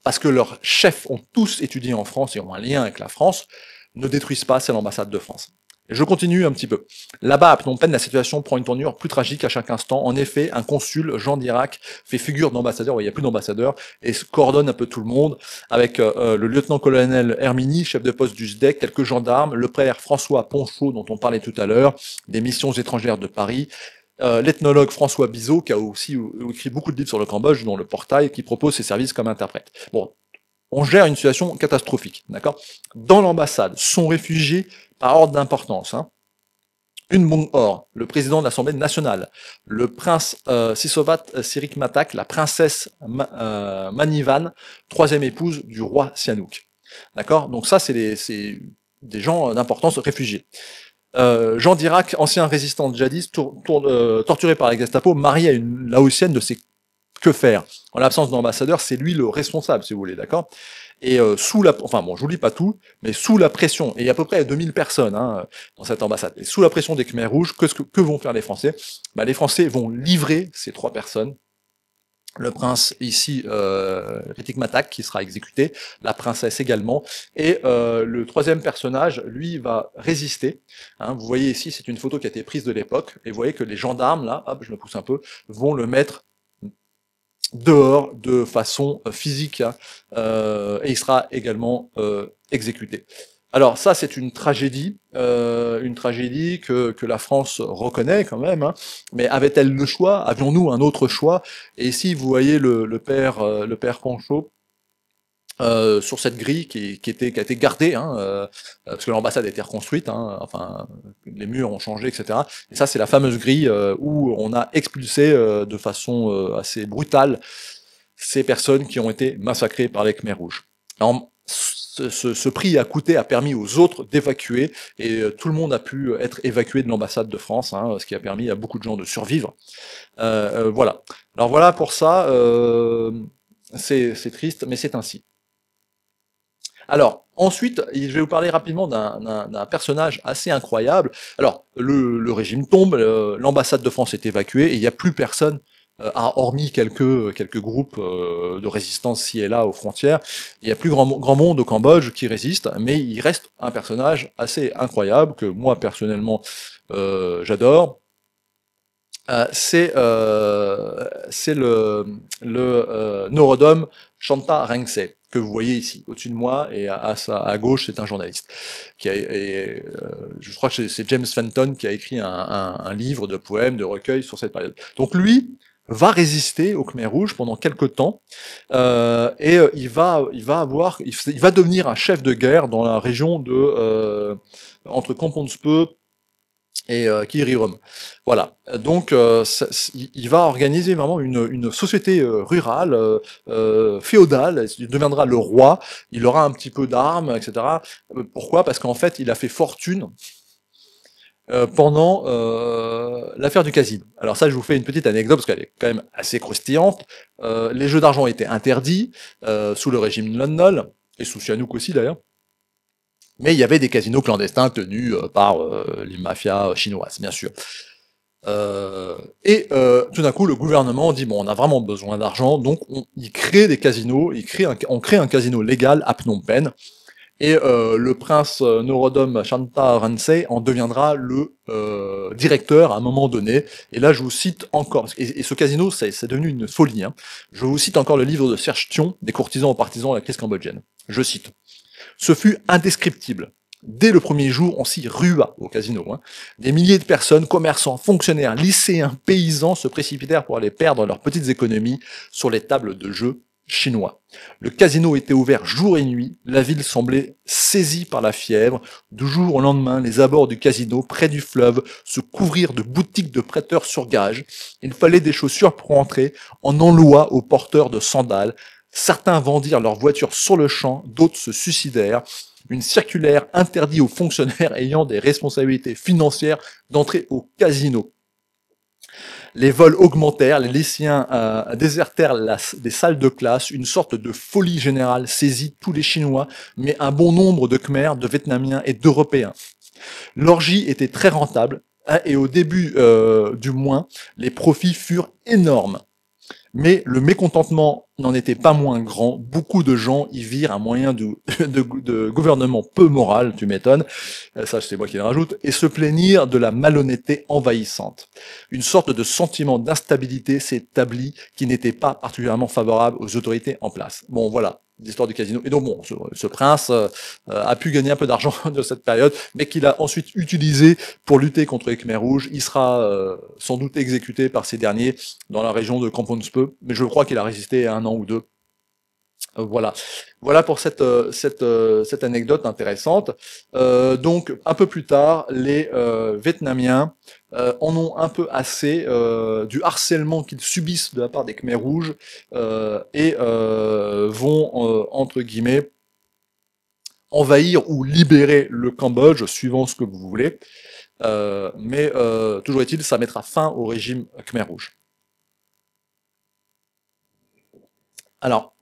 parce que leurs chefs ont tous étudié en France et ont un lien avec la France, ne détruisent pas, c'est l'ambassade de France. Et je continue un petit peu. Là-bas, à Phnom Penh, la situation prend une tournure plus tragique à chaque instant. En effet, un consul, Jean d'Irak, fait figure d'ambassadeur, il n'y a plus d'ambassadeur, et coordonne un peu tout le monde, avec le lieutenant-colonel Hermini, chef de poste du SDEC, quelques gendarmes, le père François Ponchot, dont on parlait tout à l'heure, des missions étrangères de Paris, l'ethnologue François Bizot, qui a aussi écrit beaucoup de livres sur le Cambodge, dont Le Portail, qui propose ses services comme interprète. Bon, on gère une situation catastrophique, d'accord? Dans l'ambassade sont réfugiés par ordre d'importance. Hein. Une Bong Or, le président de l'Assemblée nationale, le prince Sisovat Sirik Matak, la princesse Manivan, troisième épouse du roi Sihanouk. D'accord? Donc ça, c'est des gens d'importance réfugiés. Jean d'Irak, ancien résistant djihadiste, torturé par la Gestapo, marié à une Laotienne de ses que faire. En l'absence d'ambassadeur, c'est lui le responsable, si vous voulez, d'accord? Et sous la, enfin bon, je vous lis pas tout, mais sous la pression, et il y a à peu près 2000 personnes hein, dans cette ambassade, et sous la pression des Khmers rouges, que vont faire les Français? Bah, les Français vont livrer ces trois personnes, le prince ici, Ritik Matak, qui sera exécuté, la princesse également, et le troisième personnage, lui, va résister. Hein, vous voyez ici, c'est une photo qui a été prise de l'époque, et vous voyez que les gendarmes, là, hop, je me pousse un peu, vont le mettre dehors de façon physique, hein, et il sera également exécuté. Alors ça, c'est une tragédie que la France reconnaît quand même, hein, mais avait-elle le choix? Avions-nous un autre choix? Et ici, vous voyez le père Ponchot, sur cette grille qui a été gardée, hein, parce que l'ambassade a été reconstruite, hein, enfin les murs ont changé, etc. Et ça c'est la fameuse grille où on a expulsé de façon assez brutale ces personnes qui ont été massacrées par les Khmers rouges. Alors, ce prix a permis aux autres d'évacuer, et tout le monde a pu être évacué de l'ambassade de France, hein, ce qui a permis à beaucoup de gens de survivre. Voilà. Alors voilà pour ça, c'est triste, mais c'est ainsi. Alors, ensuite, je vais vous parler rapidement d'un personnage assez incroyable. Alors, le régime tombe, l'ambassade de France est évacuée, et il n'y a plus personne, hormis quelques groupes de résistance ci et là aux frontières. Il n'y a plus grand monde au Cambodge qui résiste, mais il reste un personnage assez incroyable, que moi, personnellement, j'adore. C'est le Norodom Chanta Rengse, que vous voyez ici, au-dessus de moi, et à gauche, c'est un journaliste. Je crois que c'est James Fenton qui a écrit un livre de poèmes, de recueils sur cette période. Donc lui va résister aux Khmers rouges pendant quelques temps, et il va devenir un chef de guerre dans la région de entre Komponspe et Kirirom. Voilà. Donc, il va organiser vraiment une société rurale, féodale. Il deviendra le roi. Il aura un petit peu d'armes, etc. Pourquoi? Parce qu'en fait, il a fait fortune pendant l'affaire du casino. Alors ça, je vous fais une petite anecdote parce qu'elle est quand même assez croustillante. Les jeux d'argent étaient interdits sous le régime Lon Nol et sous Sihanouk aussi d'ailleurs. Mais il y avait des casinos clandestins tenus par les mafias chinoises, bien sûr. Tout d'un coup, le gouvernement dit bon, on a vraiment besoin d'argent, donc il crée des casinos, on crée un casino légal à Phnom Penh, et le prince Norodom Shantarensei en deviendra le directeur à un moment donné. Et là, je vous cite encore, et ce casino, c'est devenu une folie. Hein. Je vous cite encore le livre de Serge Thion, des courtisans aux partisans de la crise cambodgienne. Je cite. Ce fut indescriptible. Dès le premier jour, on s'y rua au casino. Hein. Des milliers de personnes, commerçants, fonctionnaires, lycéens, paysans se précipitèrent pour aller perdre leurs petites économies sur les tables de jeu chinois. Le casino était ouvert jour et nuit, la ville semblait saisie par la fièvre. Du jour au lendemain, les abords du casino, près du fleuve, se couvrirent de boutiques de prêteurs sur gage. Il fallait des chaussures pour entrer, on en loua aux porteurs de sandales. Certains vendirent leurs voitures sur le champ, d'autres se suicidèrent. Une circulaire interdit aux fonctionnaires ayant des responsabilités financières d'entrer au casino. Les vols augmentèrent, les lycéens désertèrent des salles de classe, une sorte de folie générale saisit tous les Chinois, mais un bon nombre de Khmers, de Vietnamiens et d'Européens. L'orgie était très rentable, hein, et au début du mois, les profits furent énormes. Mais le mécontentement n'en était pas moins grand. Beaucoup de gens y virent un moyen de gouvernement peu moral, tu m'étonnes, ça c'est moi qui le rajoute, et se plaignirent de la malhonnêteté envahissante. Une sorte de sentiment d'instabilité s'établit qui n'était pas particulièrement favorable aux autorités en place. Bon, voilà l'histoire du casino. Et donc bon, ce prince a pu gagner un peu d'argent de cette période, mais qu'il a ensuite utilisé pour lutter contre les Khmers rouges. Il sera sans doute exécuté par ces derniers dans la région de Kampong Speu, mais je crois qu'il a résisté 1 an ou 2. Voilà. Voilà pour cette anecdote intéressante. Donc, un peu plus tard, les Vietnamiens en ont un peu assez du harcèlement qu'ils subissent de la part des Khmers rouges et vont, entre guillemets, envahir ou libérer le Cambodge, suivant ce que vous voulez. Mais toujours est-il, ça mettra fin au régime Khmer rouge. Alors,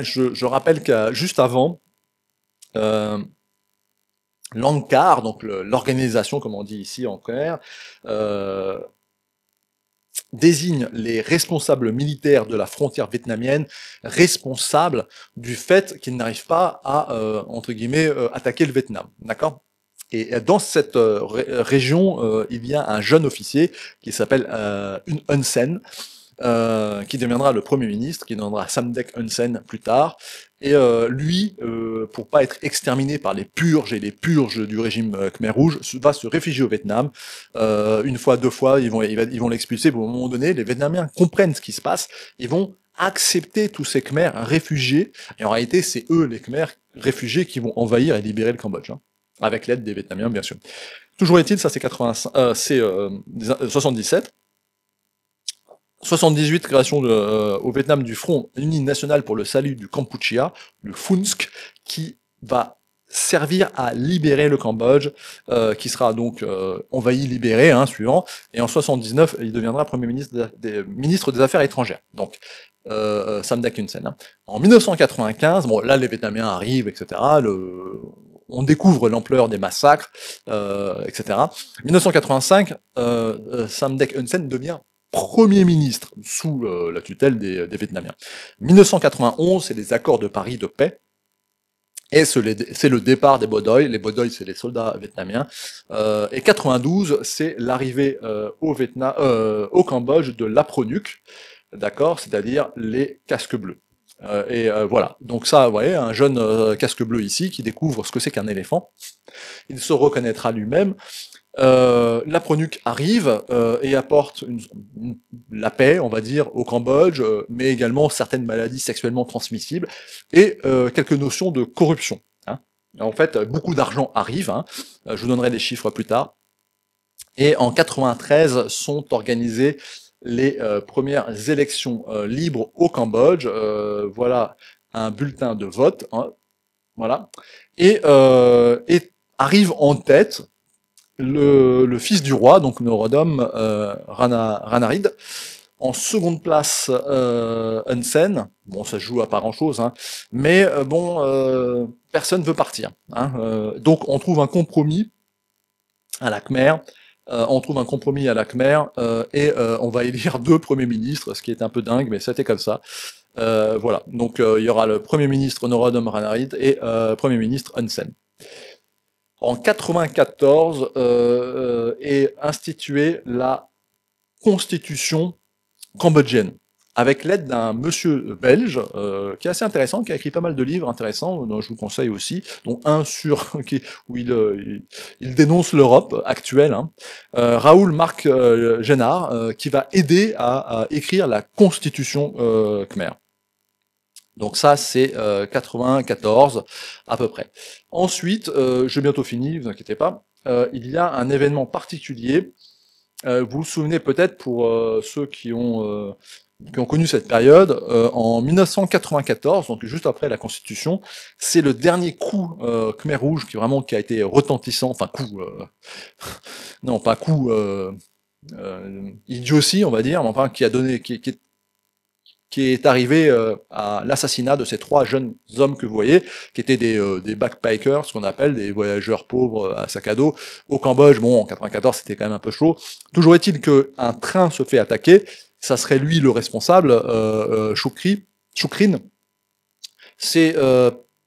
je rappelle que juste avant, l'ANCAR, donc l'organisation, comme on dit ici en clair, désigne les responsables militaires de la frontière vietnamienne responsables du fait qu'ils n'arrivent pas à, entre guillemets, attaquer le Vietnam. D'accord ? Et dans cette région, il y a un jeune officier qui s'appelle Hun Sen, qui deviendra le Premier ministre, qui deviendra Samdech Hun Sen plus tard. Et lui, pour pas être exterminé par les purges et les purges du régime Khmer Rouge, va se réfugier au Vietnam. Une fois, 2 fois, ils vont l'expulser. Pour un moment donné, les Vietnamiens comprennent ce qui se passe. Ils vont accepter tous ces Khmers réfugiés. Et en réalité, c'est eux, les Khmers réfugiés, qui vont envahir et libérer le Cambodge. Hein, avec l'aide des Vietnamiens, bien sûr. Toujours est-il, ça c'est 77. 78, création au Vietnam du Front uni national pour le salut du Kampuchea, le FUNSK, qui va servir à libérer le Cambodge, qui sera donc envahi, libéré, hein, suivant. Et en 79, il deviendra Premier ministre ministre des Affaires étrangères. Donc, Samdech Hun Sen. Hein. En 1995, bon, là, les Vietnamiens arrivent, etc. On découvre l'ampleur des massacres, etc. 1985, Samdech Hun Sen devient Premier ministre sous la tutelle des Vietnamiens. 1991, c'est les accords de Paris de paix. Et c'est le départ des Bo Doi. Les Bo Doi, c'est les soldats vietnamiens. Et 92, c'est l'arrivée au Cambodge de l'APRONUC, d'accord, c'est-à-dire les casques bleus. Voilà. Donc ça, vous voyez, un jeune casque bleu ici qui découvre ce que c'est qu'un éléphant. Il se reconnaîtra lui-même. L'APRONUC arrive et apporte la paix, on va dire, au Cambodge, mais également certaines maladies sexuellement transmissibles et quelques notions de corruption. Hein. En fait, beaucoup d'argent arrive, hein, je vous donnerai des chiffres plus tard, Et en 93 sont organisées les premières élections libres au Cambodge. Voilà un bulletin de vote, hein, voilà. Et arrive en tête le fils du roi, donc Norodom Ranarid. En seconde place, Hun Sen. Bon, ça se joue à pas grand-chose, hein, mais personne veut partir. Hein, donc on trouve un compromis à la Khmer. Et on va élire deux premiers ministres, ce qui est un peu dingue, mais c'était comme ça. Voilà, donc il y aura le premier ministre Norodom Ranarid et premier ministre Hun Sen. En 94 est instituée la constitution cambodgienne, avec l'aide d'un monsieur belge qui est assez intéressant, qui a écrit pas mal de livres intéressants, dont je vous conseille aussi, dont un où il dénonce l'Europe actuelle, hein. Raoul Marc Génard, qui va aider à écrire la constitution khmer. Donc ça, c'est 94 à peu près. Ensuite, j'ai bientôt fini, vous inquiétez pas, il y a un événement particulier. Vous vous souvenez peut-être, pour ceux qui ont connu cette période, en 1994, donc juste après la Constitution, c'est le dernier coup Khmer Rouge qui a été retentissant, enfin coup, non pas coup idiotie on va dire, mais enfin qui a donné, qui est arrivé à l'assassinat de ces trois jeunes hommes que vous voyez, qui étaient des backpackers, ce qu'on appelle des voyageurs pauvres à sac à dos, au Cambodge. Bon, en 94, c'était quand même un peu chaud. Toujours est-il qu'un train se fait attaquer, ça serait lui le responsable, Choukrin. Ces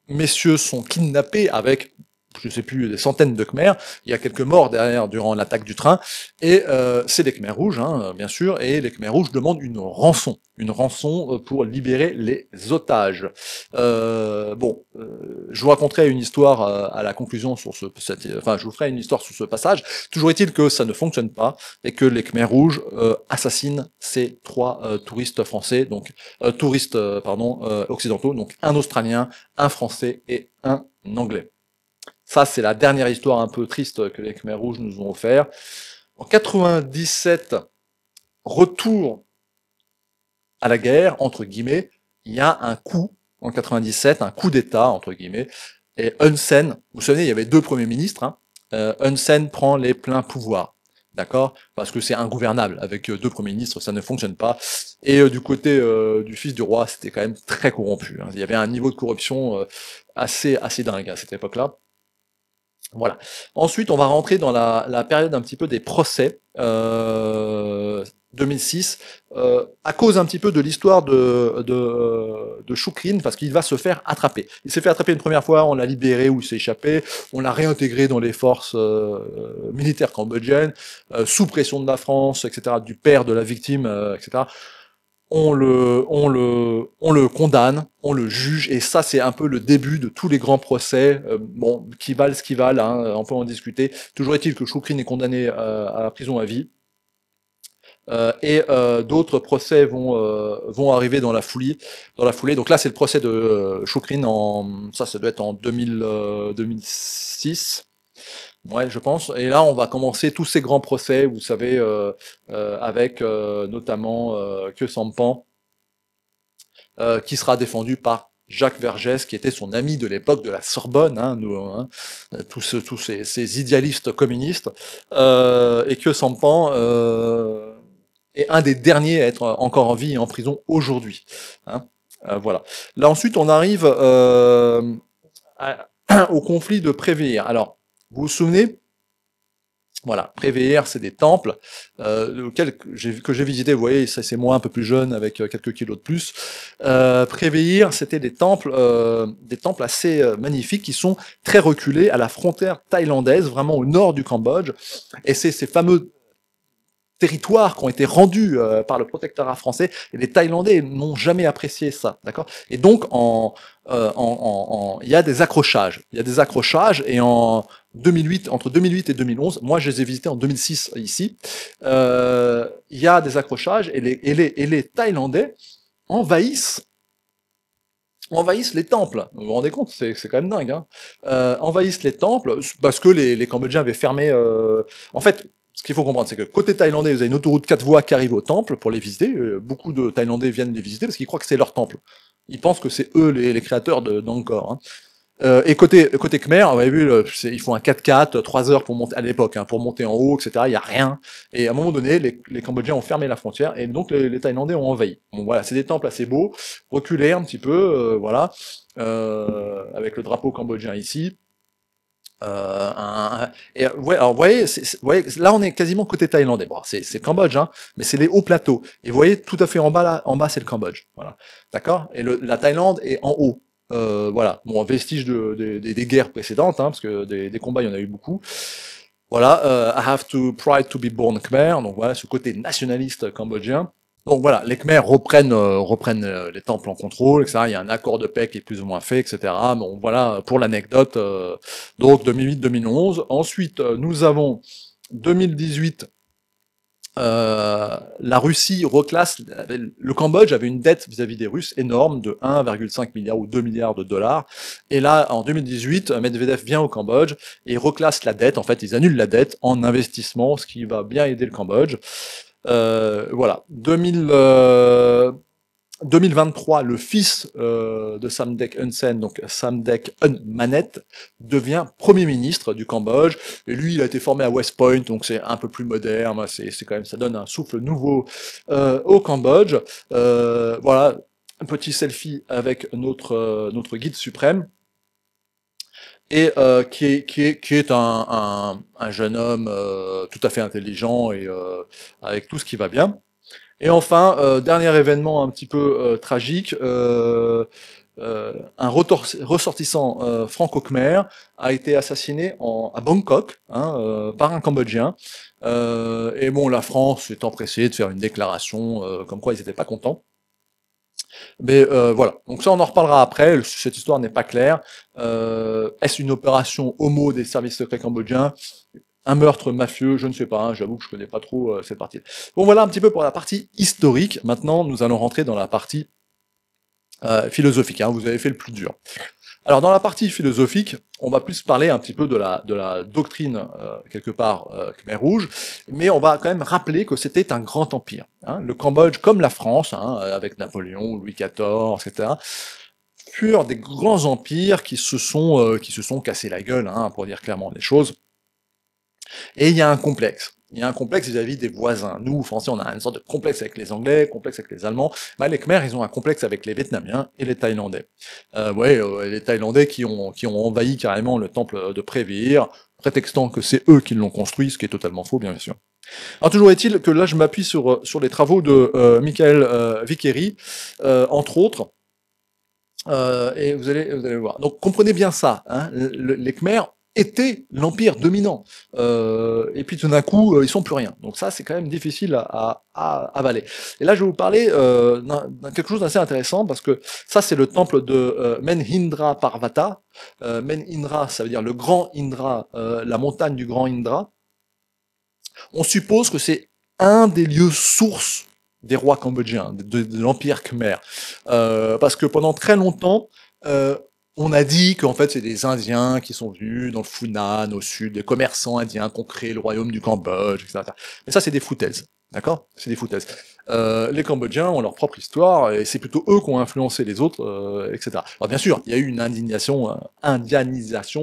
messieurs sont kidnappés avec, je sais plus, des centaines de Khmers. Il y a quelques morts derrière durant l'attaque du train. Et c'est les Khmers rouges, hein, bien sûr. Et les Khmers rouges demandent une rançon pour libérer les otages. Je vous raconterai une histoire à la conclusion sur je vous ferai une histoire sur ce passage. Toujours est-il que ça ne fonctionne pas et que les Khmers rouges assassinent ces trois touristes français, donc occidentaux, donc un Australien, un Français et un Anglais. Ça, c'est la dernière histoire un peu triste que les Khmers rouges nous ont offert. En 97, retour à la guerre, entre guillemets, il y a un coup, en 97, un coup d'État, entre guillemets, et Hun Sen, vous vous souvenez, il y avait deux premiers ministres, hein, Hun Sen prend les pleins pouvoirs, d'accord? Parce que c'est ingouvernable, avec deux premiers ministres, ça ne fonctionne pas. Et du côté du fils du roi, c'était quand même très corrompu, hein. Il y avait un niveau de corruption assez dingue à cette époque-là. Voilà. Ensuite, on va rentrer dans la période un petit peu des procès, 2006, à cause un petit peu de l'histoire de Choukrin, parce qu'il va se faire attraper. Il s'est fait attraper une première fois, on l'a libéré ou il s'est échappé, on l'a réintégré dans les forces militaires cambodgiennes, sous pression de la France, etc., du père de la victime, etc. On le condamne, on le juge, et ça c'est un peu le début de tous les grands procès, qui valent ce qu'ils valent, hein, on peut en discuter. Toujours est-il que Choukrin est condamné à la prison à vie, et d'autres procès vont arriver dans la foulée. Donc là c'est le procès de Choukrin ça doit être en 2006. Ouais, je pense. Et là, on va commencer tous ces grands procès, vous savez, avec notamment Que Sampan, qui sera défendu par Jacques Vergès, qui était son ami de l'époque de la Sorbonne, hein, tous ces idéalistes communistes, et Que Sampan est un des derniers à être encore en vie et en prison aujourd'hui. Hein. Voilà. Là, ensuite, on arrive au conflit de Prévert. Alors, vous vous souvenez, voilà, Prévert, c'est des temples que j'ai visités, vous voyez, c'est moi un peu plus jeune avec quelques kilos de plus. Prévert, c'était des temples assez magnifiques qui sont très reculés à la frontière thaïlandaise, vraiment au nord du Cambodge. Et c'est ces fameux territoires qui ont été rendus par le protectorat français, et les Thaïlandais n'ont jamais apprécié ça, d'accord? Et donc il y a des accrochages, et en 2008, entre 2008 et 2011, moi je les ai visités en 2006 ici, il y a des accrochages, et les Thaïlandais envahissent les temples. Vous vous rendez compte, c'est quand même dingue, hein. Envahissent les temples parce que les Cambodgiens avaient fermé. En fait, ce qu'il faut comprendre, c'est que côté thaïlandais, vous avez une autoroute 4 voies qui arrive au temple pour les visiter. Beaucoup de Thaïlandais viennent les visiter parce qu'ils croient que c'est leur temple. Ils pensent que c'est eux les créateurs d'Angkor. Hein. Et côté Khmer, vous avez vu, ils font un 4x4, 3 heures pour monter à l'époque, hein, pour monter en haut, etc. Il y a rien. Et à un moment donné, les Cambodgiens ont fermé la frontière et donc les Thaïlandais ont envahi. Bon voilà, c'est des temples assez beaux, reculés un petit peu, voilà, avec le drapeau cambodgien ici. Et ouais, alors vous voyez, là on est quasiment côté thaïlandais. Bon, c'est Cambodge, hein, mais c'est les hauts plateaux. Et vous voyez, tout à fait en bas là, en bas c'est le Cambodge. Voilà, d'accord. Et la Thaïlande est en haut. Voilà, bon, vestige des guerres précédentes, hein, parce que des combats il y en a eu beaucoup. Voilà, I have to pride to be born Khmer. Donc voilà, ce côté nationaliste cambodgien. Donc voilà, les Khmers reprennent les temples en contrôle, etc. Il y a un accord de paix qui est plus ou moins fait, etc. Bon voilà, pour l'anecdote, donc 2008-2011. Ensuite, nous avons 2018, la Russie reclasse, le Cambodge avait une dette vis-à-vis des Russes énorme de 1,5 milliard ou 2 milliards de dollars. Et là, en 2018, Medvedev vient au Cambodge et reclasse la dette. En fait, ils annulent la dette en investissement, ce qui va bien aider le Cambodge. Voilà. 2023, le fils de Samdech Hun Sen, donc Samdech Hun Manet, devient Premier ministre du Cambodge. Et lui, il a été formé à West Point, donc c'est un peu plus moderne. C'est quand même, ça donne un souffle nouveau au Cambodge. Voilà, un petit selfie avec notre guide suprême. Et qui est un jeune homme tout à fait intelligent et avec tout ce qui va bien. Et enfin, dernier événement un petit peu tragique, un ressortissant franco-khmer a été assassiné à Bangkok, hein, par un Cambodgien. Et bon, la France est empressée de faire une déclaration comme quoi ils n'étaient pas contents. Mais voilà, donc ça on en reparlera après, cette histoire n'est pas claire. Est-ce une opération homo des services secrets cambodgiens? Un meurtre mafieux, je ne sais pas, hein, j'avoue que je connais pas trop cette partie. Bon voilà un petit peu pour la partie historique, maintenant nous allons rentrer dans la partie philosophique, hein, vous avez fait le plus dur. Alors dans la partie philosophique, on va plus parler un petit peu de la doctrine quelque part Khmer Rouge, mais on va quand même rappeler que c'était un grand empire. Hein. Le Cambodge, comme la France, hein, avec Napoléon, Louis XIV, etc., furent des grands empires qui se sont cassés la gueule, hein, pour dire clairement les choses. Et il y a un complexe. Il y a un complexe vis-à-vis des voisins. Nous, Français, on a une sorte de complexe avec les Anglais, complexe avec les Allemands. Bah, les Khmers, ils ont un complexe avec les Vietnamiens et les Thaïlandais. Les Thaïlandais qui ont envahi carrément le temple de Prévire, prétextant que c'est eux qui l'ont construit, ce qui est totalement faux, bien sûr. Alors toujours est-il que là, je m'appuie sur les travaux de Michael Vickery, entre autres, et vous allez voir. Donc comprenez bien ça. Hein, les Khmers était l'empire dominant. Et puis tout d'un coup, ils sont plus rien. Donc ça, c'est quand même difficile à avaler. Et là, je vais vous parler d'un quelque chose d'assez intéressant, parce que ça, c'est le temple de Menhindra Parvata. Menhindra, ça veut dire le grand Indra, la montagne du grand Indra. On suppose que c'est un des lieux sources des rois cambodgiens, de l'empire khmer. Parce que pendant très longtemps, on a dit qu'en fait c'est des Indiens qui sont venus dans le Funan au sud, des commerçants indiens qui ont créé le royaume du Cambodge, etc. Mais ça c'est des foutaises, d'accord? C'est des foutaises. Les Cambodgiens ont leur propre histoire et c'est plutôt eux qui ont influencé les autres, etc. Alors bien sûr, il y a eu une indianisation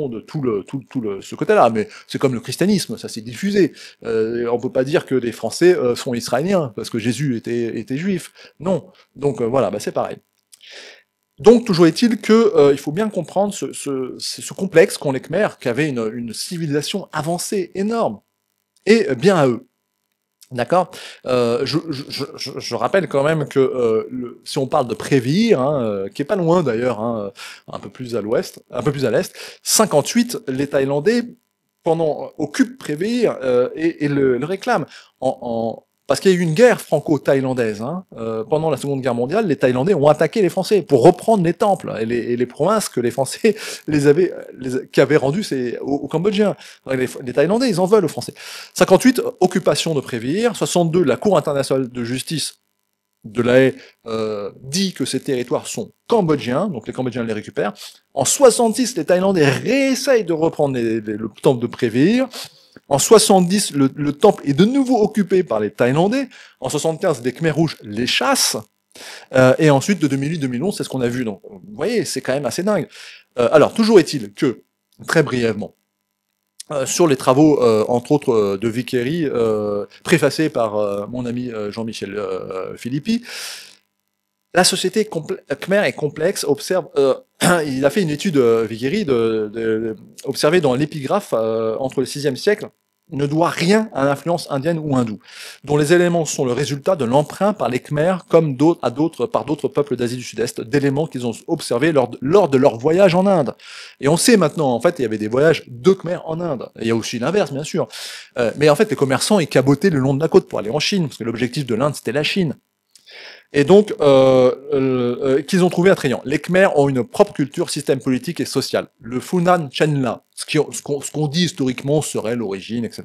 de ce côté-là, mais c'est comme le christianisme, ça s'est diffusé. On peut pas dire que les Français sont israéliens parce que Jésus était juif. Non, donc voilà, bah, c'est pareil. Donc, toujours est-il que il faut bien comprendre ce complexe qu'ont les Khmers, qui avaient une civilisation avancée énorme, et bien à eux. D'accord. Je rappelle quand même que si on parle de Prévire, hein, qui est pas loin d'ailleurs, hein, un peu plus à l'ouest, un peu plus à l'est, 58, les Thaïlandais occupent Prévire et le réclament parce qu'il y a eu une guerre franco-thaïlandaise. Hein. Pendant la Seconde Guerre mondiale, les Thaïlandais ont attaqué les Français pour reprendre les temples et les provinces que les Français qui avaient rendues aux Cambodgiens. Les Thaïlandais, ils en veulent aux Français. 58, occupation de Prévire. 62, la Cour internationale de justice de La Haye dit que ces territoires sont cambodgiens, donc les Cambodgiens les récupèrent. En 66, les Thaïlandais réessayent de reprendre le temple de Prévire. En 70, le temple est de nouveau occupé par les Thaïlandais. En 75, les Khmers rouges les chassent. Et ensuite, de 2008-2011, c'est ce qu'on a vu. Donc, vous voyez, c'est quand même assez dingue. Alors, toujours est-il que, très brièvement, sur les travaux, entre autres, de Vickery, préfacés par mon ami Jean-Michel Philippi, la société khmer est complexe. Observe, il a fait une étude, Vickery, observée dans l'épigraphe entre le VIe siècle, ne doit rien à l'influence indienne ou hindoue, dont les éléments sont le résultat de l'emprunt par les Khmers, comme par d'autres peuples d'Asie du Sud-Est, d'éléments qu'ils ont observés lors de leur voyage en Inde. Et on sait maintenant, en fait, il y avait des voyages de Khmers en Inde. Il y a aussi l'inverse, bien sûr. Mais en fait, les commerçants, ils cabotaient le long de la côte pour aller en Chine, parce que l'objectif de l'Inde, c'était la Chine. Et donc, qu'ils ont trouvé attrayant. Les Khmers ont une propre culture, système politique et social. Le Funan Chenla, ce qu'on dit historiquement serait l'origine, etc.,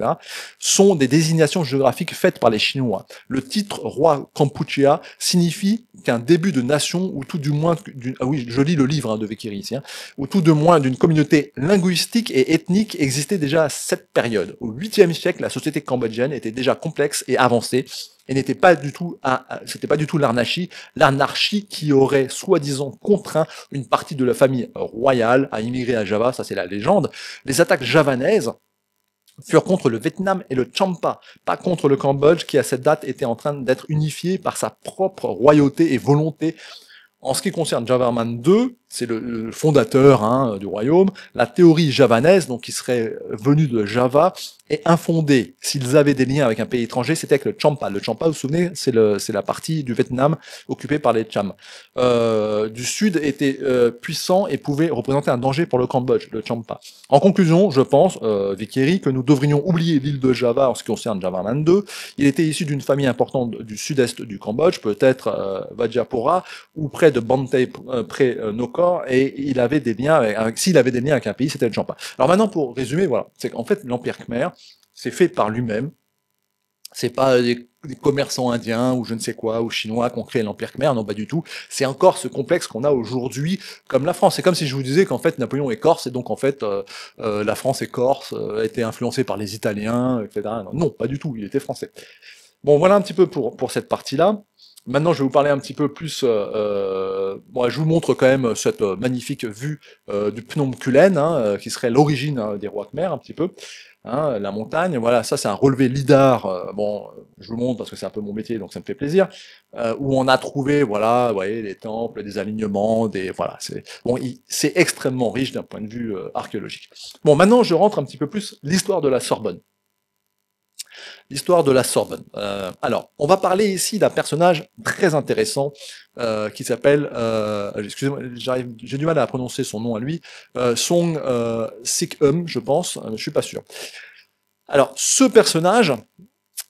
sont des désignations géographiques faites par les Chinois. Le titre roi Kampuchea signifie qu'un début de nation, ou tout du moins, ah oui, je lis le livre de Vickery ici, ou tout de moins d'une communauté linguistique et ethnique existait déjà à cette période. Au 8e siècle, la société cambodgienne était déjà complexe et avancée, et n'était pas du tout c'était pas du tout l'anarchie qui aurait soi-disant contraint une partie de la famille royale à immigrer à Java, ça c'est la légende. Les attaques javanaises furent contre le Vietnam et le Champa, pas contre le Cambodge qui à cette date était en train d'être unifié par sa propre royauté et volonté. En ce qui concerne Javarman II, c'est le fondateur du royaume, la théorie javanaise, donc qui serait venue de Java, est infondée. S'ils avaient des liens avec un pays étranger, c'était avec le Champa. Le Champa, vous vous souvenez, c'est la partie du Vietnam occupée par les Cham. Du sud était puissant et pouvait représenter un danger pour le Cambodge, le Champa. En conclusion, je pense, Vickery, que nous devrions oublier l'île de Java en ce qui concerne Javarman II. Il était issu d'une famille importante du sud-est du Cambodge, peut-être Vajrapura, ou près de Bantay, près Nokor, et il avait des liens s'il avait des liens avec un pays, c'était le Champa. Alors maintenant, pour résumer, voilà, c'est qu'en fait, l'Empire Khmer, c'est fait par lui-même. C'est pas des commerçants indiens ou je ne sais quoi, ou chinois qui ont créé l'Empire Khmer, non pas du tout. C'est encore ce complexe qu'on a aujourd'hui, comme la France. C'est comme si je vous disais qu'en fait Napoléon est corse, et donc en fait la France est corse, a été influencée par les Italiens, etc. Non, pas du tout, il était français. Bon, voilà un petit peu pour cette partie-là. Maintenant, je vais vous parler un petit peu plus. Bon, je vous montre quand même cette magnifique vue du Phnom Kulen, qui serait l'origine des rois Khmer, un petit peu. La montagne, voilà, ça c'est un relevé lidar. Bon, je vous montre parce que c'est un peu mon métier, donc ça me fait plaisir. Où on a trouvé, voilà, vous voyez, des temples, des alignements, voilà, c'est extrêmement riche d'un point de vue archéologique. Bon, maintenant, je rentre un petit peu plus l'histoire de la Sorbonne. L'histoire de la Sorbonne. Alors, on va parler ici d'un personnage très intéressant qui s'appelle, excusez-moi, j'ai du mal à prononcer son nom à lui, Song Sik-eum, je pense, je suis pas sûr. Alors, ce personnage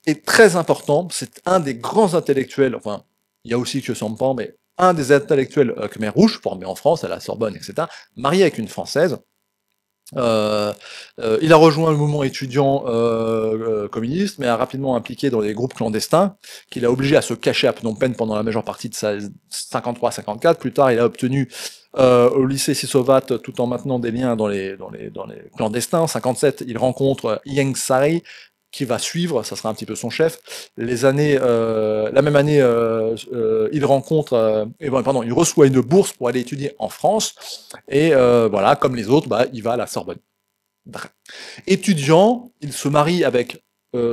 est très important, c'est un des grands intellectuels, enfin, il y a aussi que Sampan, mais un des intellectuels Khmer rouges, formé en France, à la Sorbonne, etc., marié avec une Française. Il a rejoint le mouvement étudiant communiste, mais a rapidement impliqué dans des groupes clandestins, qu'il a obligé à se cacher à Phnom Penh pendant la majeure partie de sa 53-54. Plus tard, il a obtenu au lycée Sisovat, tout en maintenant des liens dans les clandestins. En 57, il rencontre Ieng Sari, qui va suivre, ça sera un petit peu son chef. La même année, il reçoit une bourse pour aller étudier en France, et voilà, comme les autres, il va à la Sorbonne. Étudiant, il se marie avec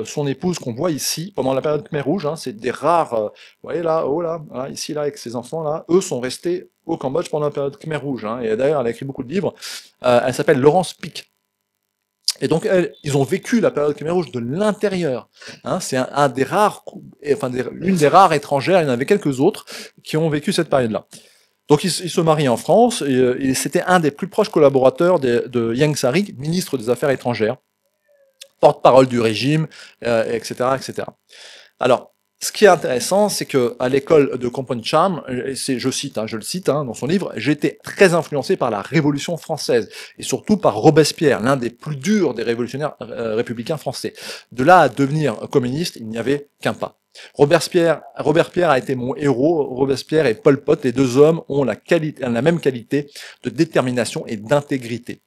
son épouse qu'on voit ici pendant la période Khmer Rouge. C'est des rares, vous voyez là, ici là avec ses enfants là, eux sont restés au Cambodge pendant la période Khmer Rouge. Et d'ailleurs, elle a écrit beaucoup de livres. Elle s'appelle Laurence Pic. Et donc, ils ont vécu la période Khmer Rouge de l'intérieur. C'est une des rares étrangères, il y en avait quelques autres, qui ont vécu cette période-là. Donc, il se marie en France, et c'était un des plus proches collaborateurs de Ieng Sari, ministre des Affaires étrangères, porte-parole du régime, etc., etc. Alors, ce qui est intéressant, c'est que à l'école de Kampong Cham, je le cite dans son livre, j'ai été très influencé par la Révolution française et surtout par Robespierre, l'un des plus durs des révolutionnaires républicains français. De là à devenir communiste, il n'y avait qu'un pas. Robert Pierre a été mon héros. Robespierre et Pol Pot, les deux hommes, ont la même qualité de détermination et d'intégrité.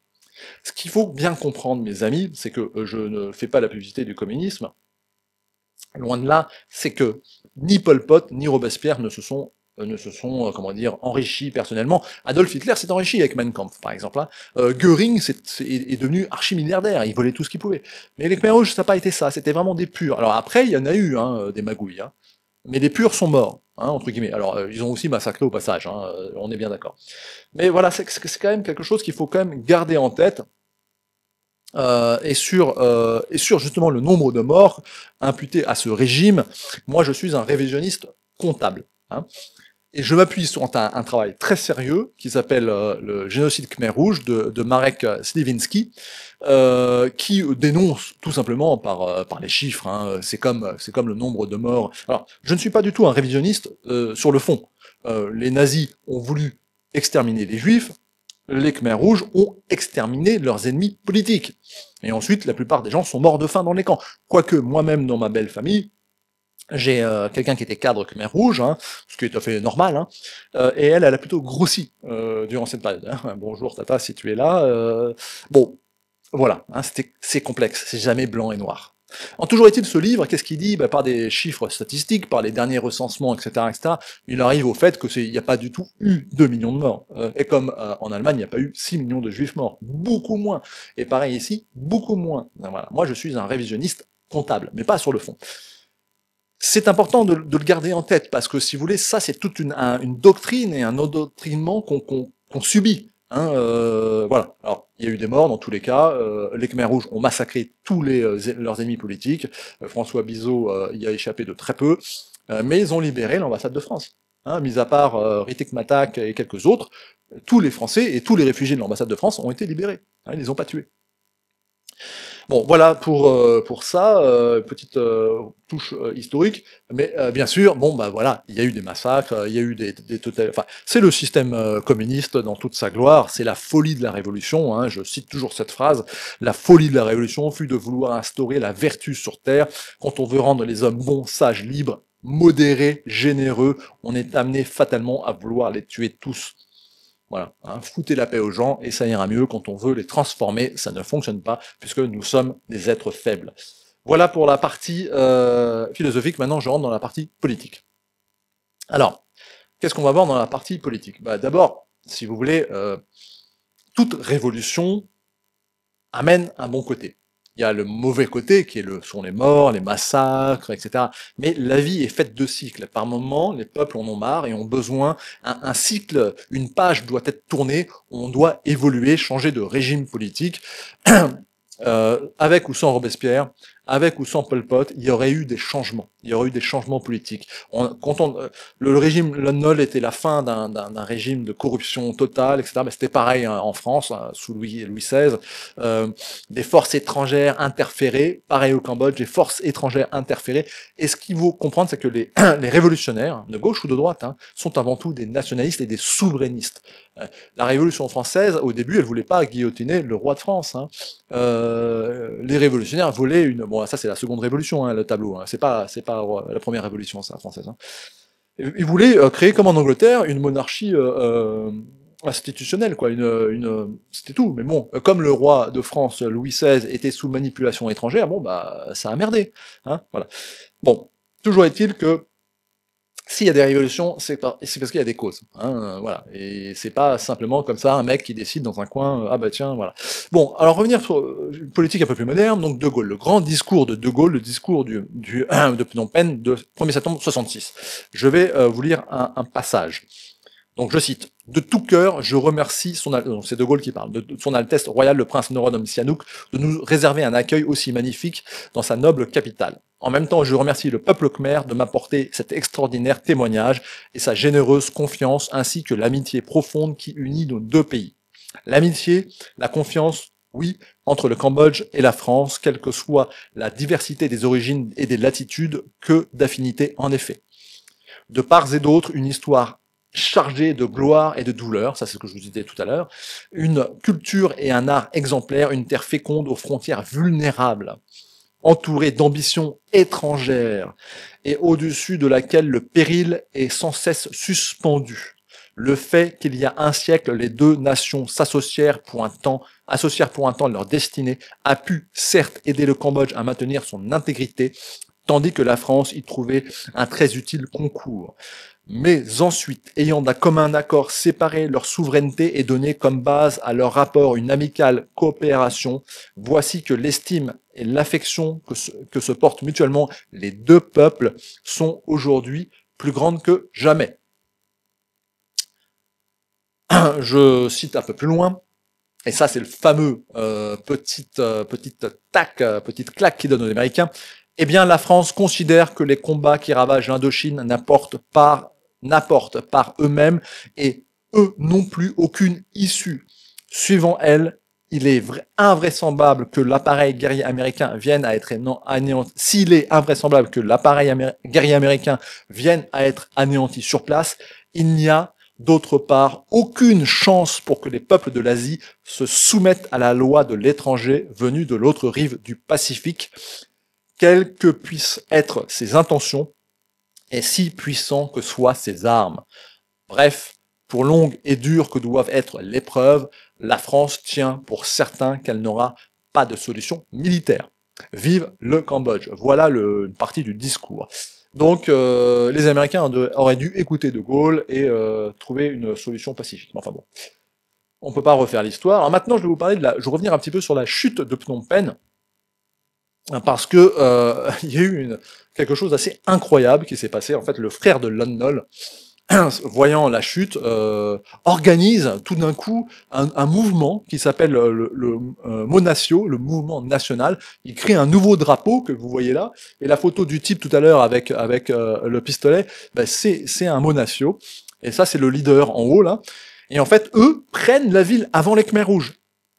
Ce qu'il faut bien comprendre, mes amis, c'est que je ne fais pas la publicité du communisme, loin de là, c'est que ni Pol Pot, ni Robespierre ne se sont, comment dire, enrichis personnellement. Adolf Hitler s'est enrichi avec Mein Kampf, par exemple. Hein. Göring est devenu archi-milliardaire, il volait tout ce qu'il pouvait. Mais les Khmers rouges, ça n'a pas été ça, c'était vraiment des purs. Alors après, il y en a eu, hein, des magouilles, hein. Mais les purs sont morts, hein, entre guillemets. Alors, ils ont aussi massacré au passage, hein, on est bien d'accord. Mais voilà, c'est quand même quelque chose qu'il faut quand même garder en tête, et sur justement le nombre de morts imputés à ce régime. Moi, je suis un révisionniste comptable. Hein. Et je m'appuie sur un travail très sérieux qui s'appelle le génocide Khmer Rouge de Marek Sliwinski, qui dénonce tout simplement par les chiffres. Hein, c'est comme le nombre de morts. Alors, je ne suis pas du tout un révisionniste sur le fond. Les nazis ont voulu exterminer les juifs, les Khmers rouges ont exterminé leurs ennemis politiques. Et ensuite, la plupart des gens sont morts de faim dans les camps. Quoique, moi-même, dans ma belle famille, j'ai quelqu'un qui était cadre Khmer rouge, hein, ce qui est tout à fait normal, hein, et elle a plutôt grossi durant cette période. Hein. Bonjour Tata, si tu es là. Bon, voilà, hein, c'est complexe, c'est jamais blanc et noir. En toujours est-il, ce livre, qu'est-ce qu'il dit? Par des chiffres statistiques, par les derniers recensements, etc., il arrive au fait qu'il n'y a pas du tout eu 2 millions de morts. Et comme en Allemagne, il n'y a pas eu 6 millions de juifs morts. Beaucoup moins. Et pareil ici, beaucoup moins. Voilà. Moi, je suis un révisionniste comptable, mais pas sur le fond. C'est important de le garder en tête, parce que si vous voulez, ça c'est toute une doctrine et un endoctrinement qu'on subit. Hein, voilà. Alors, il y a eu des morts dans tous les cas. Les Khmers rouges ont massacré tous leurs ennemis politiques. François Bizot y a échappé de très peu, mais ils ont libéré l'ambassade de France. Hein, mis à part Ritek Matak et quelques autres, tous les Français et tous les réfugiés de l'ambassade de France ont été libérés. Hein, ils les ont pas tués. Bon, voilà pour ça, petite touche historique, mais bien sûr, bon bah voilà, il y a eu des massacres, il y a eu des totales, enfin, c'est le système communiste dans toute sa gloire, c'est la folie de la révolution, hein, je cite toujours cette phrase, la folie de la révolution fut de vouloir instaurer la vertu sur terre, quand on veut rendre les hommes bons, sages, libres, modérés, généreux, on est amené fatalement à vouloir les tuer tous. Voilà, hein, foutez la paix aux gens et ça ira mieux. Quand on veut les transformer, ça ne fonctionne pas puisque nous sommes des êtres faibles. Voilà pour la partie philosophique. Maintenant, je rentre dans la partie politique. Alors, qu'est-ce qu'on va voir dans la partie politique? Bah, d'abord, si vous voulez, toute révolution amène un bon côté. Il y a le mauvais côté qui sont les morts, les massacres, etc. Mais la vie est faite de cycles. Par moments, les peuples en ont marre et ont besoin, un cycle, une page doit être tournée, on doit évoluer, changer de régime politique. Avec ou sans Robespierre, avec ou sans Pol Pot, il y aurait eu des changements. Il y aurait eu des changements politiques. Le régime Lon Nol était la fin d'un régime de corruption totale, etc. Mais c'était pareil hein, en France, hein, sous Louis XVI. Des forces étrangères interférées, pareil au Cambodge, des forces étrangères interférées. Et ce qu'il faut comprendre, c'est que les révolutionnaires, de gauche ou de droite, hein, sont avant tout des nationalistes et des souverainistes. La Révolution française, au début, elle voulait pas guillotiner le roi de France. Hein. Les révolutionnaires voulaient bon, ça c'est la seconde révolution, hein, le tableau. Hein. C'est pas la première révolution, ça, française. Hein. Ils voulaient créer, comme en Angleterre, une monarchie institutionnelle, quoi. C'était tout. Mais bon, comme le roi de France, Louis XVI, était sous manipulation étrangère, bon bah ça a merdé. Hein, voilà. Bon, toujours est-il que s'il y a des révolutions, c'est parce qu'il y a des causes, hein, voilà. Et c'est pas simplement comme ça un mec qui décide dans un coin, ah bah tiens, voilà. Bon, alors revenir sur une politique un peu plus moderne, donc De Gaulle, le grand discours de De Gaulle, le discours de Phnom Penh de 1er septembre 66. Je vais vous lire un passage. Donc je cite, « De tout cœur, je remercie donc c'est De Gaulle qui parle, de son Altesse royale le prince Norodom Sihanouk de nous réserver un accueil aussi magnifique dans sa noble capitale. En même temps, je remercie le peuple khmer de m'apporter cet extraordinaire témoignage et sa généreuse confiance ainsi que l'amitié profonde qui unit nos deux pays. L'amitié, la confiance, oui, entre le Cambodge et la France, quelle que soit la diversité des origines et des latitudes, que d'affinités en effet. De part et d'autre, une histoire chargé de gloire et de douleur, ça c'est ce que je vous disais tout à l'heure, une culture et un art exemplaires, une terre féconde aux frontières vulnérables, entourée d'ambitions étrangères et au-dessus de laquelle le péril est sans cesse suspendu. Le fait qu'il y a un siècle, les deux nations associèrent pour un temps leur destinée, a pu certes aider le Cambodge à maintenir son intégrité, tandis que la France y trouvait un très utile concours. Mais ensuite, ayant d'un commun accord séparé leur souveraineté et donné comme base à leur rapport une amicale coopération, voici que l'estime et l'affection que se portent mutuellement les deux peuples sont aujourd'hui plus grandes que jamais. Je cite un peu plus loin, et ça c'est le fameux petite claque qui donne aux Américains. Eh bien, la France considère que les combats qui ravagent l'Indochine n'apportent par eux-mêmes et eux non plus aucune issue. Suivant elle, il est invraisemblable que l'appareil guerrier américain vienne à être anéanti. S'il est invraisemblable que l'appareil guerrier américain vienne à être anéanti sur place, il n'y a d'autre part aucune chance pour que les peuples de l'Asie se soumettent à la loi de l'étranger venu de l'autre rive du Pacifique, quelles que puissent être ses intentions et si puissants que soient ses armes. Bref, pour longue et dure que doivent être l'épreuve, la France tient pour certain qu'elle n'aura pas de solution militaire. Vive le Cambodge. Voilà une partie du discours. Donc, les Américains auraient dû écouter De Gaulle et trouver une solution pacifique. Enfin bon, on peut pas refaire l'histoire. Alors maintenant, je vais vous parler je vais revenir un petit peu sur la chute de Phnom Penh, parce que il y a eu quelque chose d'assez incroyable qui s'est passé. En fait, le frère de Lon Nol, voyant la chute, organise tout d'un coup un mouvement qui s'appelle le Monasio, le mouvement national. Il crée un nouveau drapeau que vous voyez là, et la photo du type tout à l'heure avec le pistolet, ben c'est un Monasio, et ça c'est le leader en haut là. Et en fait, eux prennent la ville avant les Khmers rouges.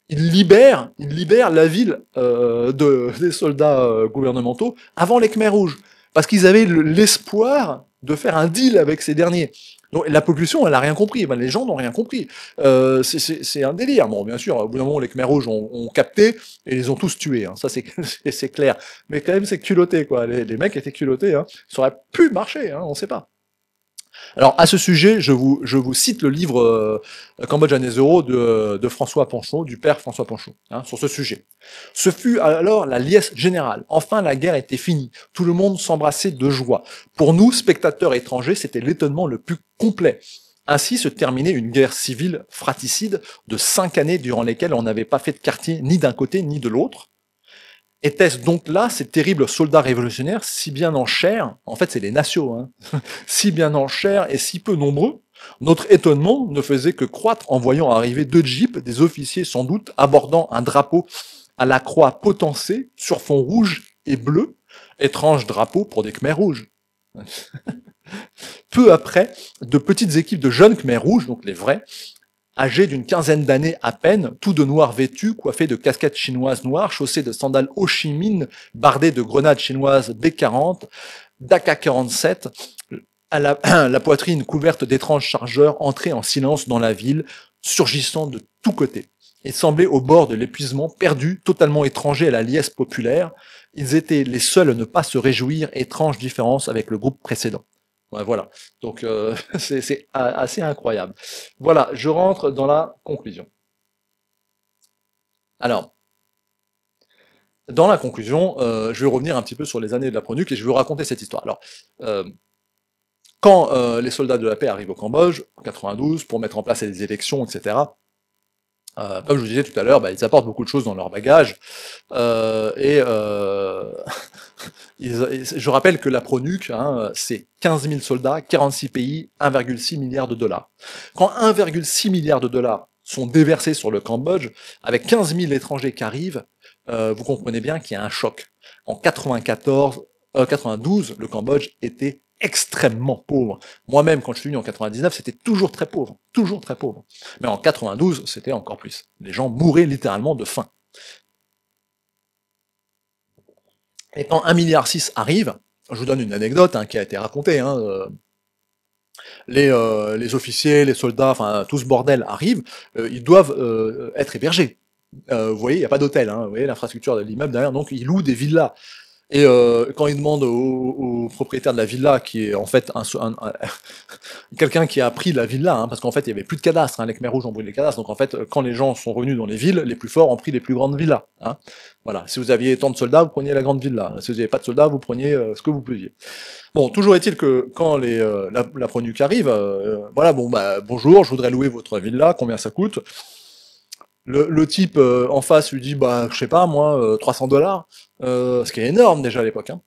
Ils libèrent la ville des soldats gouvernementaux avant les Khmers rouges, parce qu'ils avaient l'espoir de faire un deal avec ces derniers. Donc la population, elle a rien compris. Ben, les gens n'ont rien compris. C'est un délire. Bon, bien sûr, au bout d'un moment, les Khmers rouges ont capté et les ont tous tués. Hein. Ça, c'est clair. Mais quand même, c'est culotté, quoi. Les mecs étaient culottés. Hein. Ça aurait pu marcher. Hein, on sait pas. Alors à ce sujet, je vous cite le livre Cambodge Année Zéro de François Panchaud, du père François Panchaud, hein, sur ce sujet. Ce fut alors la liesse générale. Enfin, la guerre était finie. Tout le monde s'embrassait de joie. Pour nous, spectateurs étrangers, c'était l'étonnement le plus complet. Ainsi se terminait une guerre civile fratricide de 5 années durant lesquelles on n'avait pas fait de quartier ni d'un côté ni de l'autre. Était-ce donc là ces terribles soldats révolutionnaires, si bien en chair, en fait c'est les nations, hein, si bien en chair et si peu nombreux? Notre étonnement ne faisait que croître en voyant arriver 2 jeeps, des officiers sans doute, abordant un drapeau à la croix potencée sur fond rouge et bleu, étrange drapeau pour des Khmers rouges. Peu après, de petites équipes de jeunes Khmers rouges, donc les vrais, âgés d'une quinzaine d'années à peine, tous de noir vêtus, coiffés de casquettes chinoises noires, chaussés de sandales Ho Chi Minh, bardés de grenades chinoises B-40, d'AK-47, à la poitrine couverte d'étranges chargeurs, entraient en silence dans la ville, surgissant de tous côtés, et semblaient au bord de l'épuisement, perdus, totalement étrangers à la liesse populaire. Ils étaient les seuls à ne pas se réjouir, étrange différence avec le groupe précédent. Ouais, voilà, donc c'est assez incroyable. Voilà, je rentre dans la conclusion. Alors, dans la conclusion, je vais revenir un petit peu sur les années de la Pronuc et je vais vous raconter cette histoire. Alors, quand les soldats de la paix arrivent au Cambodge, en 92, pour mettre en place les élections, etc., comme je vous disais tout à l'heure, bah, ils apportent beaucoup de choses dans leur bagage, je rappelle que la Pronuc, hein, c'est 15 000 soldats, 46 pays, 1,6 milliard de dollars. Quand 1,6 milliard de dollars sont déversés sur le Cambodge, avec 15 000 étrangers qui arrivent, vous comprenez bien qu'il y a un choc. En 92, le Cambodge était extrêmement pauvre. Moi-même, quand je suis venu en 99, c'était toujours très pauvre. Toujours très pauvre. Mais en 92, c'était encore plus. Les gens mouraient littéralement de faim. Et quand 1,6 milliard arrive, je vous donne une anecdote hein, qui a été racontée, hein, les officiers, les soldats, enfin tout ce bordel arrive, ils doivent être hébergés. Vous voyez, il n'y a pas d'hôtel, hein, vous voyez l'infrastructure de l'immeuble derrière, donc ils louent des villas. Et quand il demande au propriétaire de la villa, qui est en fait quelqu'un qui a pris la villa, hein, parce qu'en fait il y avait plus de cadastre, hein, les Khmers rouges ont brûlé les cadastres, donc en fait quand les gens sont revenus dans les villes, les plus forts ont pris les plus grandes villas. Hein. Voilà, si vous aviez tant de soldats, vous preniez la grande villa. Si vous n'aviez pas de soldats, vous preniez ce que vous pouviez. Bon, toujours est-il que quand la Pronuc arrive, voilà, bon bah bonjour, je voudrais louer votre villa, combien ça coûte? Le type en face lui dit bah je sais pas moi 300 $, ce qui est énorme déjà à l'époque. Hein.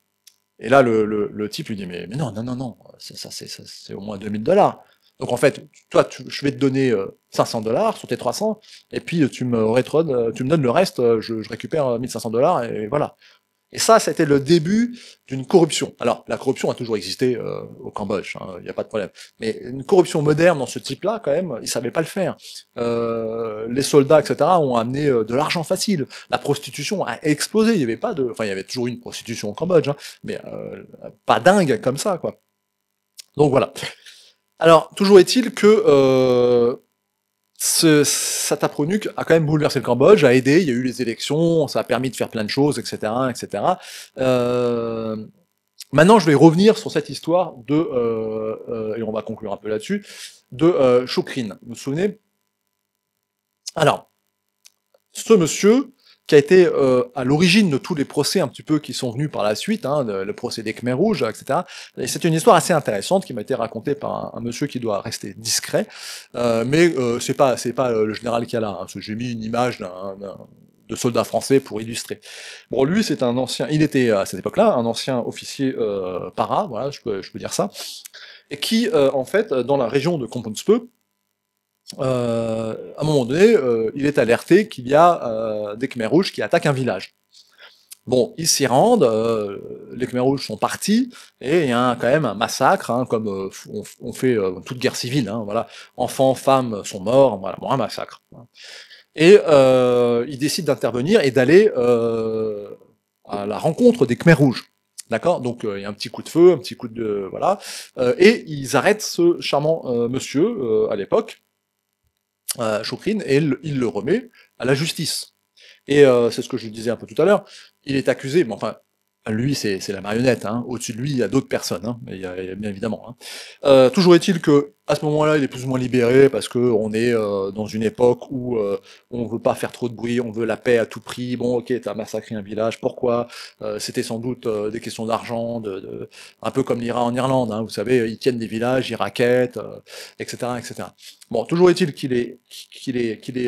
Et là le type lui dit mais non, c'est au moins 2000 $. Donc en fait toi je vais te donner 500 $ sur tes 300 et puis tu me donnes le reste, je récupère 1500 $ et voilà. Et ça a été le début d'une corruption. Alors, la corruption a toujours existé au Cambodge, il n'y a pas de problème. Mais une corruption moderne dans ce type-là, quand même, ils savaient pas le faire. Les soldats, etc., ont amené de l'argent facile. La prostitution a explosé. Il y avait pas de, enfin, il y avait toujours une prostitution au Cambodge, hein, mais pas dingue comme ça, quoi. Donc voilà. Alors, toujours est-il que Satapronuc a quand même bouleversé le Cambodge, a aidé, il y a eu les élections, ça a permis de faire plein de choses, etc., etc. Maintenant, je vais revenir sur cette histoire et on va conclure un peu là-dessus, de Chokrin. Vous vous souvenez? Alors, ce monsieur qui a été à l'origine de tous les procès un petit peu qui sont venus par la suite, hein, le procès des Khmers rouges, etc. Et c'est une histoire assez intéressante qui m'a été racontée par un monsieur qui doit rester discret, mais c'est pas le général qui a là, hein, parce que j'ai mis une image de soldat français pour illustrer. Bon, lui, c'est un ancien, il était à cette époque-là un ancien officier para, voilà, je peux dire ça, et qui, en fait, dans la région de Komponspe, à un moment donné, il est alerté qu'il y a des Khmers rouges qui attaquent un village. Bon, ils s'y rendent, les Khmers rouges sont partis, et il y a quand même un massacre, hein, comme on fait toute guerre civile, hein, voilà. Enfants, femmes sont morts, voilà, bon, un massacre. Et ils décident d'intervenir et d'aller à la rencontre des Khmers rouges. D'accord. Donc il y a un petit coup de feu, un petit coup de voilà, et ils arrêtent ce charmant monsieur à l'époque, Chokrin, et il le remet à la justice. Et c'est ce que je disais un peu tout à l'heure, il est accusé, mais enfin, lui c'est la marionnette, hein. Au-dessus de lui il y a d'autres personnes, hein. Il y a bien évidemment. Hein. Toujours est-il que à ce moment-là il est plus ou moins libéré parce que on est dans une époque où on veut pas faire trop de bruit, on veut la paix à tout prix. Bon, ok, t'as massacré un village, pourquoi? C'était sans doute des questions d'argent, un peu comme l'IRA en Irlande, hein. Vous savez, ils tiennent des villages, ils raquettent, etc., etc. Bon, toujours est-il qu'il est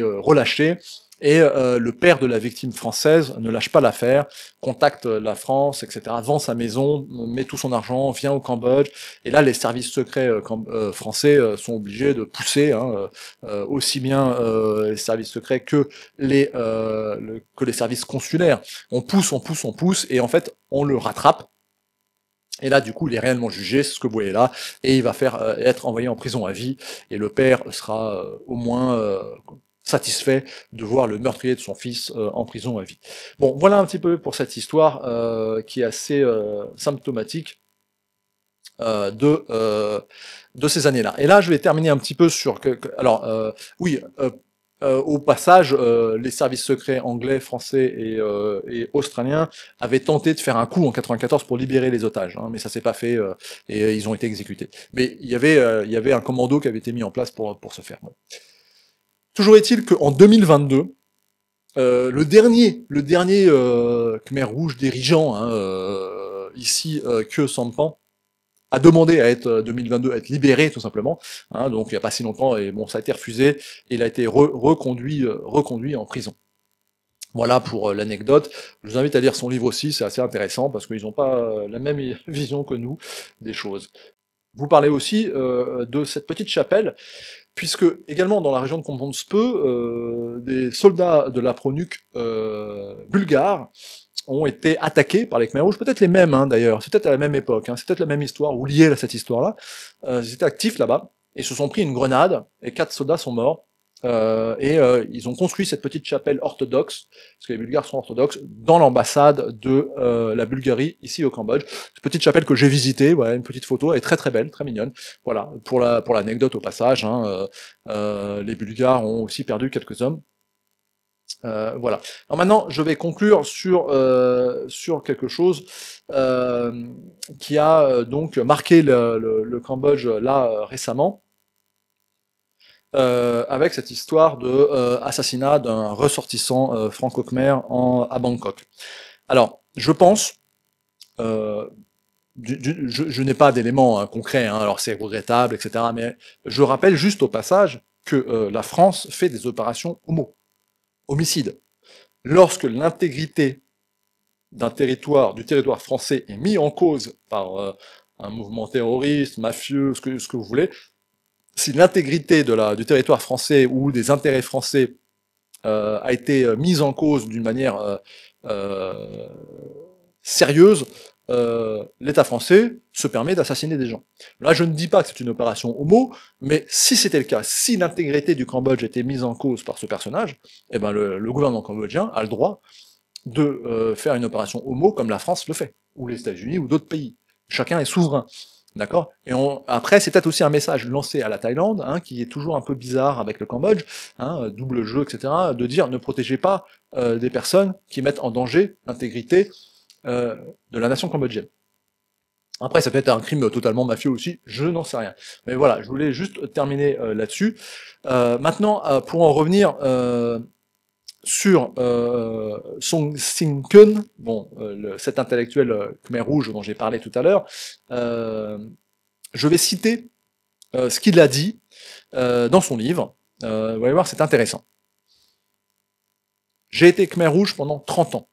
relâché. Et le père de la victime française ne lâche pas l'affaire, contacte la France, etc., vend sa maison, met tout son argent, vient au Cambodge, et là les services secrets français sont obligés de pousser, hein, aussi bien les services secrets que que les services consulaires. On pousse, et en fait on le rattrape. Et là, du coup, il est réellement jugé, c'est ce que vous voyez là, et il va être envoyé en prison à vie, et le père sera au moins satisfait de voir le meurtrier de son fils en prison à vie. Bon, voilà un petit peu pour cette histoire qui est assez symptomatique euh, de euh, de ces années-là. Et là, je vais terminer un petit peu sur alors oui. Au passage, les services secrets anglais, français et australiens avaient tenté de faire un coup en 94 pour libérer les otages, hein, mais ça s'est pas fait et ils ont été exécutés. Mais il y avait un commando qui avait été mis en place pour ce faire. Bon. Toujours est-il qu'en 2022, le dernier Khmer rouge dirigeant, hein, ici, que Sampan, a demandé à être 2022 à être libéré tout simplement, hein, donc il n'y a pas si longtemps, et bon, ça a été refusé, et il a été reconduit en prison. Voilà pour l'anecdote. Je vous invite à lire son livre aussi, c'est assez intéressant parce qu'ils n'ont pas la même vision que nous des choses. Vous parlez aussi de cette petite chapelle, puisque également dans la région de Komponspe, des soldats de la Pronuc bulgares ont été attaqués par les Khmers rouges, peut-être les mêmes hein, d'ailleurs, c'est peut-être à la même époque, hein, c'est peut-être la même histoire, ou liée à cette histoire-là. Ils étaient actifs là-bas, et se sont pris une grenade, et 4 soldats sont morts, ils ont construit cette petite chapelle orthodoxe, parce que les Bulgares sont orthodoxes, dans l'ambassade de la Bulgarie, ici au Cambodge. Cette petite chapelle que j'ai visitée, voilà, une petite photo, elle est très très belle, très mignonne. Voilà, pour l'anecdote au passage, hein, les Bulgares ont aussi perdu quelques hommes. Voilà. Alors maintenant, je vais conclure sur quelque chose qui a donc marqué le Cambodge là récemment, avec cette histoire de assassinat d'un ressortissant franco-khmer à Bangkok. Alors, je pense, euh, je n'ai pas d'éléments concrets, hein, alors c'est regrettable, etc. Mais je rappelle juste au passage que la France fait des opérations homicide. Lorsque l'intégrité du territoire français est mis en cause par un mouvement terroriste, mafieux, ce que vous voulez, si l'intégrité du territoire français ou des intérêts français a été mise en cause d'une manière euh, sérieuse, l'État français se permet d'assassiner des gens. Là, je ne dis pas que c'est une opération homo, mais si c'était le cas, si l'intégrité du Cambodge était mise en cause par ce personnage, eh ben le gouvernement cambodgien a le droit de faire une opération homo comme la France le fait, ou les États-Unis, ou d'autres pays. Chacun est souverain. D'accord. Et après, c'est peut-être aussi un message lancé à la Thaïlande, hein, qui est toujours un peu bizarre avec le Cambodge, hein, double jeu, etc., de dire ne protégez pas des personnes qui mettent en danger l'intégrité de la nation cambodgienne. Après, ça peut être un crime totalement mafieux aussi, je n'en sais rien. Mais voilà, je voulais juste terminer là-dessus. Maintenant, pour en revenir sur Song Sing-kun, bon, cet intellectuel Khmer Rouge dont j'ai parlé tout à l'heure, je vais citer ce qu'il a dit dans son livre. Vous allez voir, c'est intéressant. J'ai été Khmer Rouge pendant 30 ans.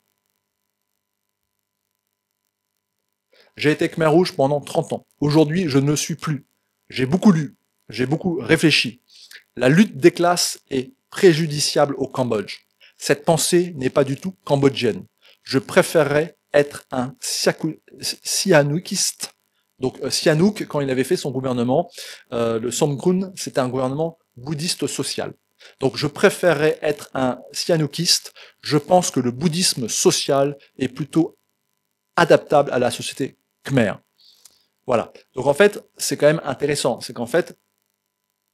J'ai été Khmer Rouge pendant 30 ans. Aujourd'hui, je ne le suis plus. J'ai beaucoup lu, j'ai beaucoup réfléchi. La lutte des classes est préjudiciable au Cambodge. Cette pensée n'est pas du tout cambodgienne. Je préférerais être un Sihanoukiste. Donc Sihanouk, quand il avait fait son gouvernement, le Somkhun, c'était un gouvernement bouddhiste social. Donc je préférerais être un Sihanoukiste. Je pense que le bouddhisme social est plutôt adaptable à la société khmer. Voilà. Donc en fait, c'est quand même intéressant. C'est qu'en fait,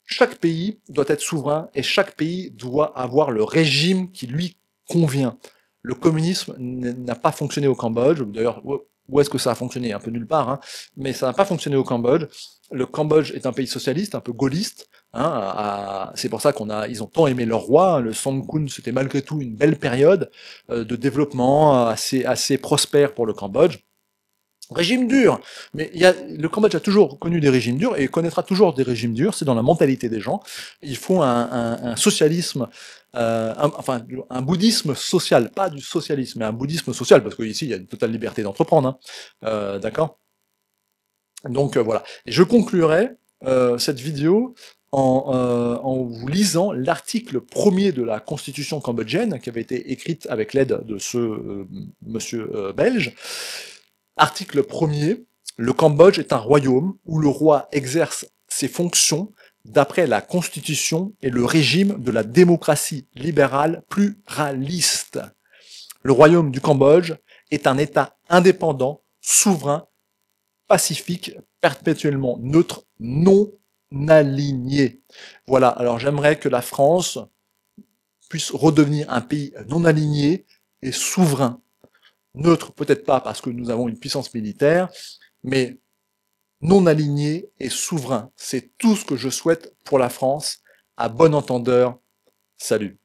chaque pays doit être souverain et chaque pays doit avoir le régime qui lui convient. Le communisme n'a pas fonctionné au Cambodge. D'ailleurs, où est-ce que ça a fonctionné? Un peu nulle part, hein. Mais ça n'a pas fonctionné au Cambodge. Le Cambodge est un pays socialiste, un peu gaulliste. Hein, c'est pour ça ils ont tant aimé leur roi. Le Somkhun, c'était malgré tout une belle période de développement assez prospère pour le Cambodge. Régime dur, mais le Cambodge a toujours connu des régimes durs et connaîtra toujours des régimes durs, c'est dans la mentalité des gens. Il faut un socialisme, un bouddhisme social, pas du socialisme, mais un bouddhisme social, parce qu'ici il y a une totale liberté d'entreprendre, hein. D'accord. Donc voilà. Et je conclurai cette vidéo en vous lisant l'article premier de la Constitution cambodgienne, qui avait été écrite avec l'aide de ce monsieur belge. Article 1er, le Cambodge est un royaume où le roi exerce ses fonctions d'après la Constitution et le régime de la démocratie libérale pluraliste. Le royaume du Cambodge est un État indépendant, souverain, pacifique, perpétuellement neutre, non aligné. Voilà, alors j'aimerais que la France puisse redevenir un pays non aligné et souverain. Neutre, peut-être pas parce que nous avons une puissance militaire, mais non aligné et souverain. C'est tout ce que je souhaite pour la France. À bon entendeur, salut.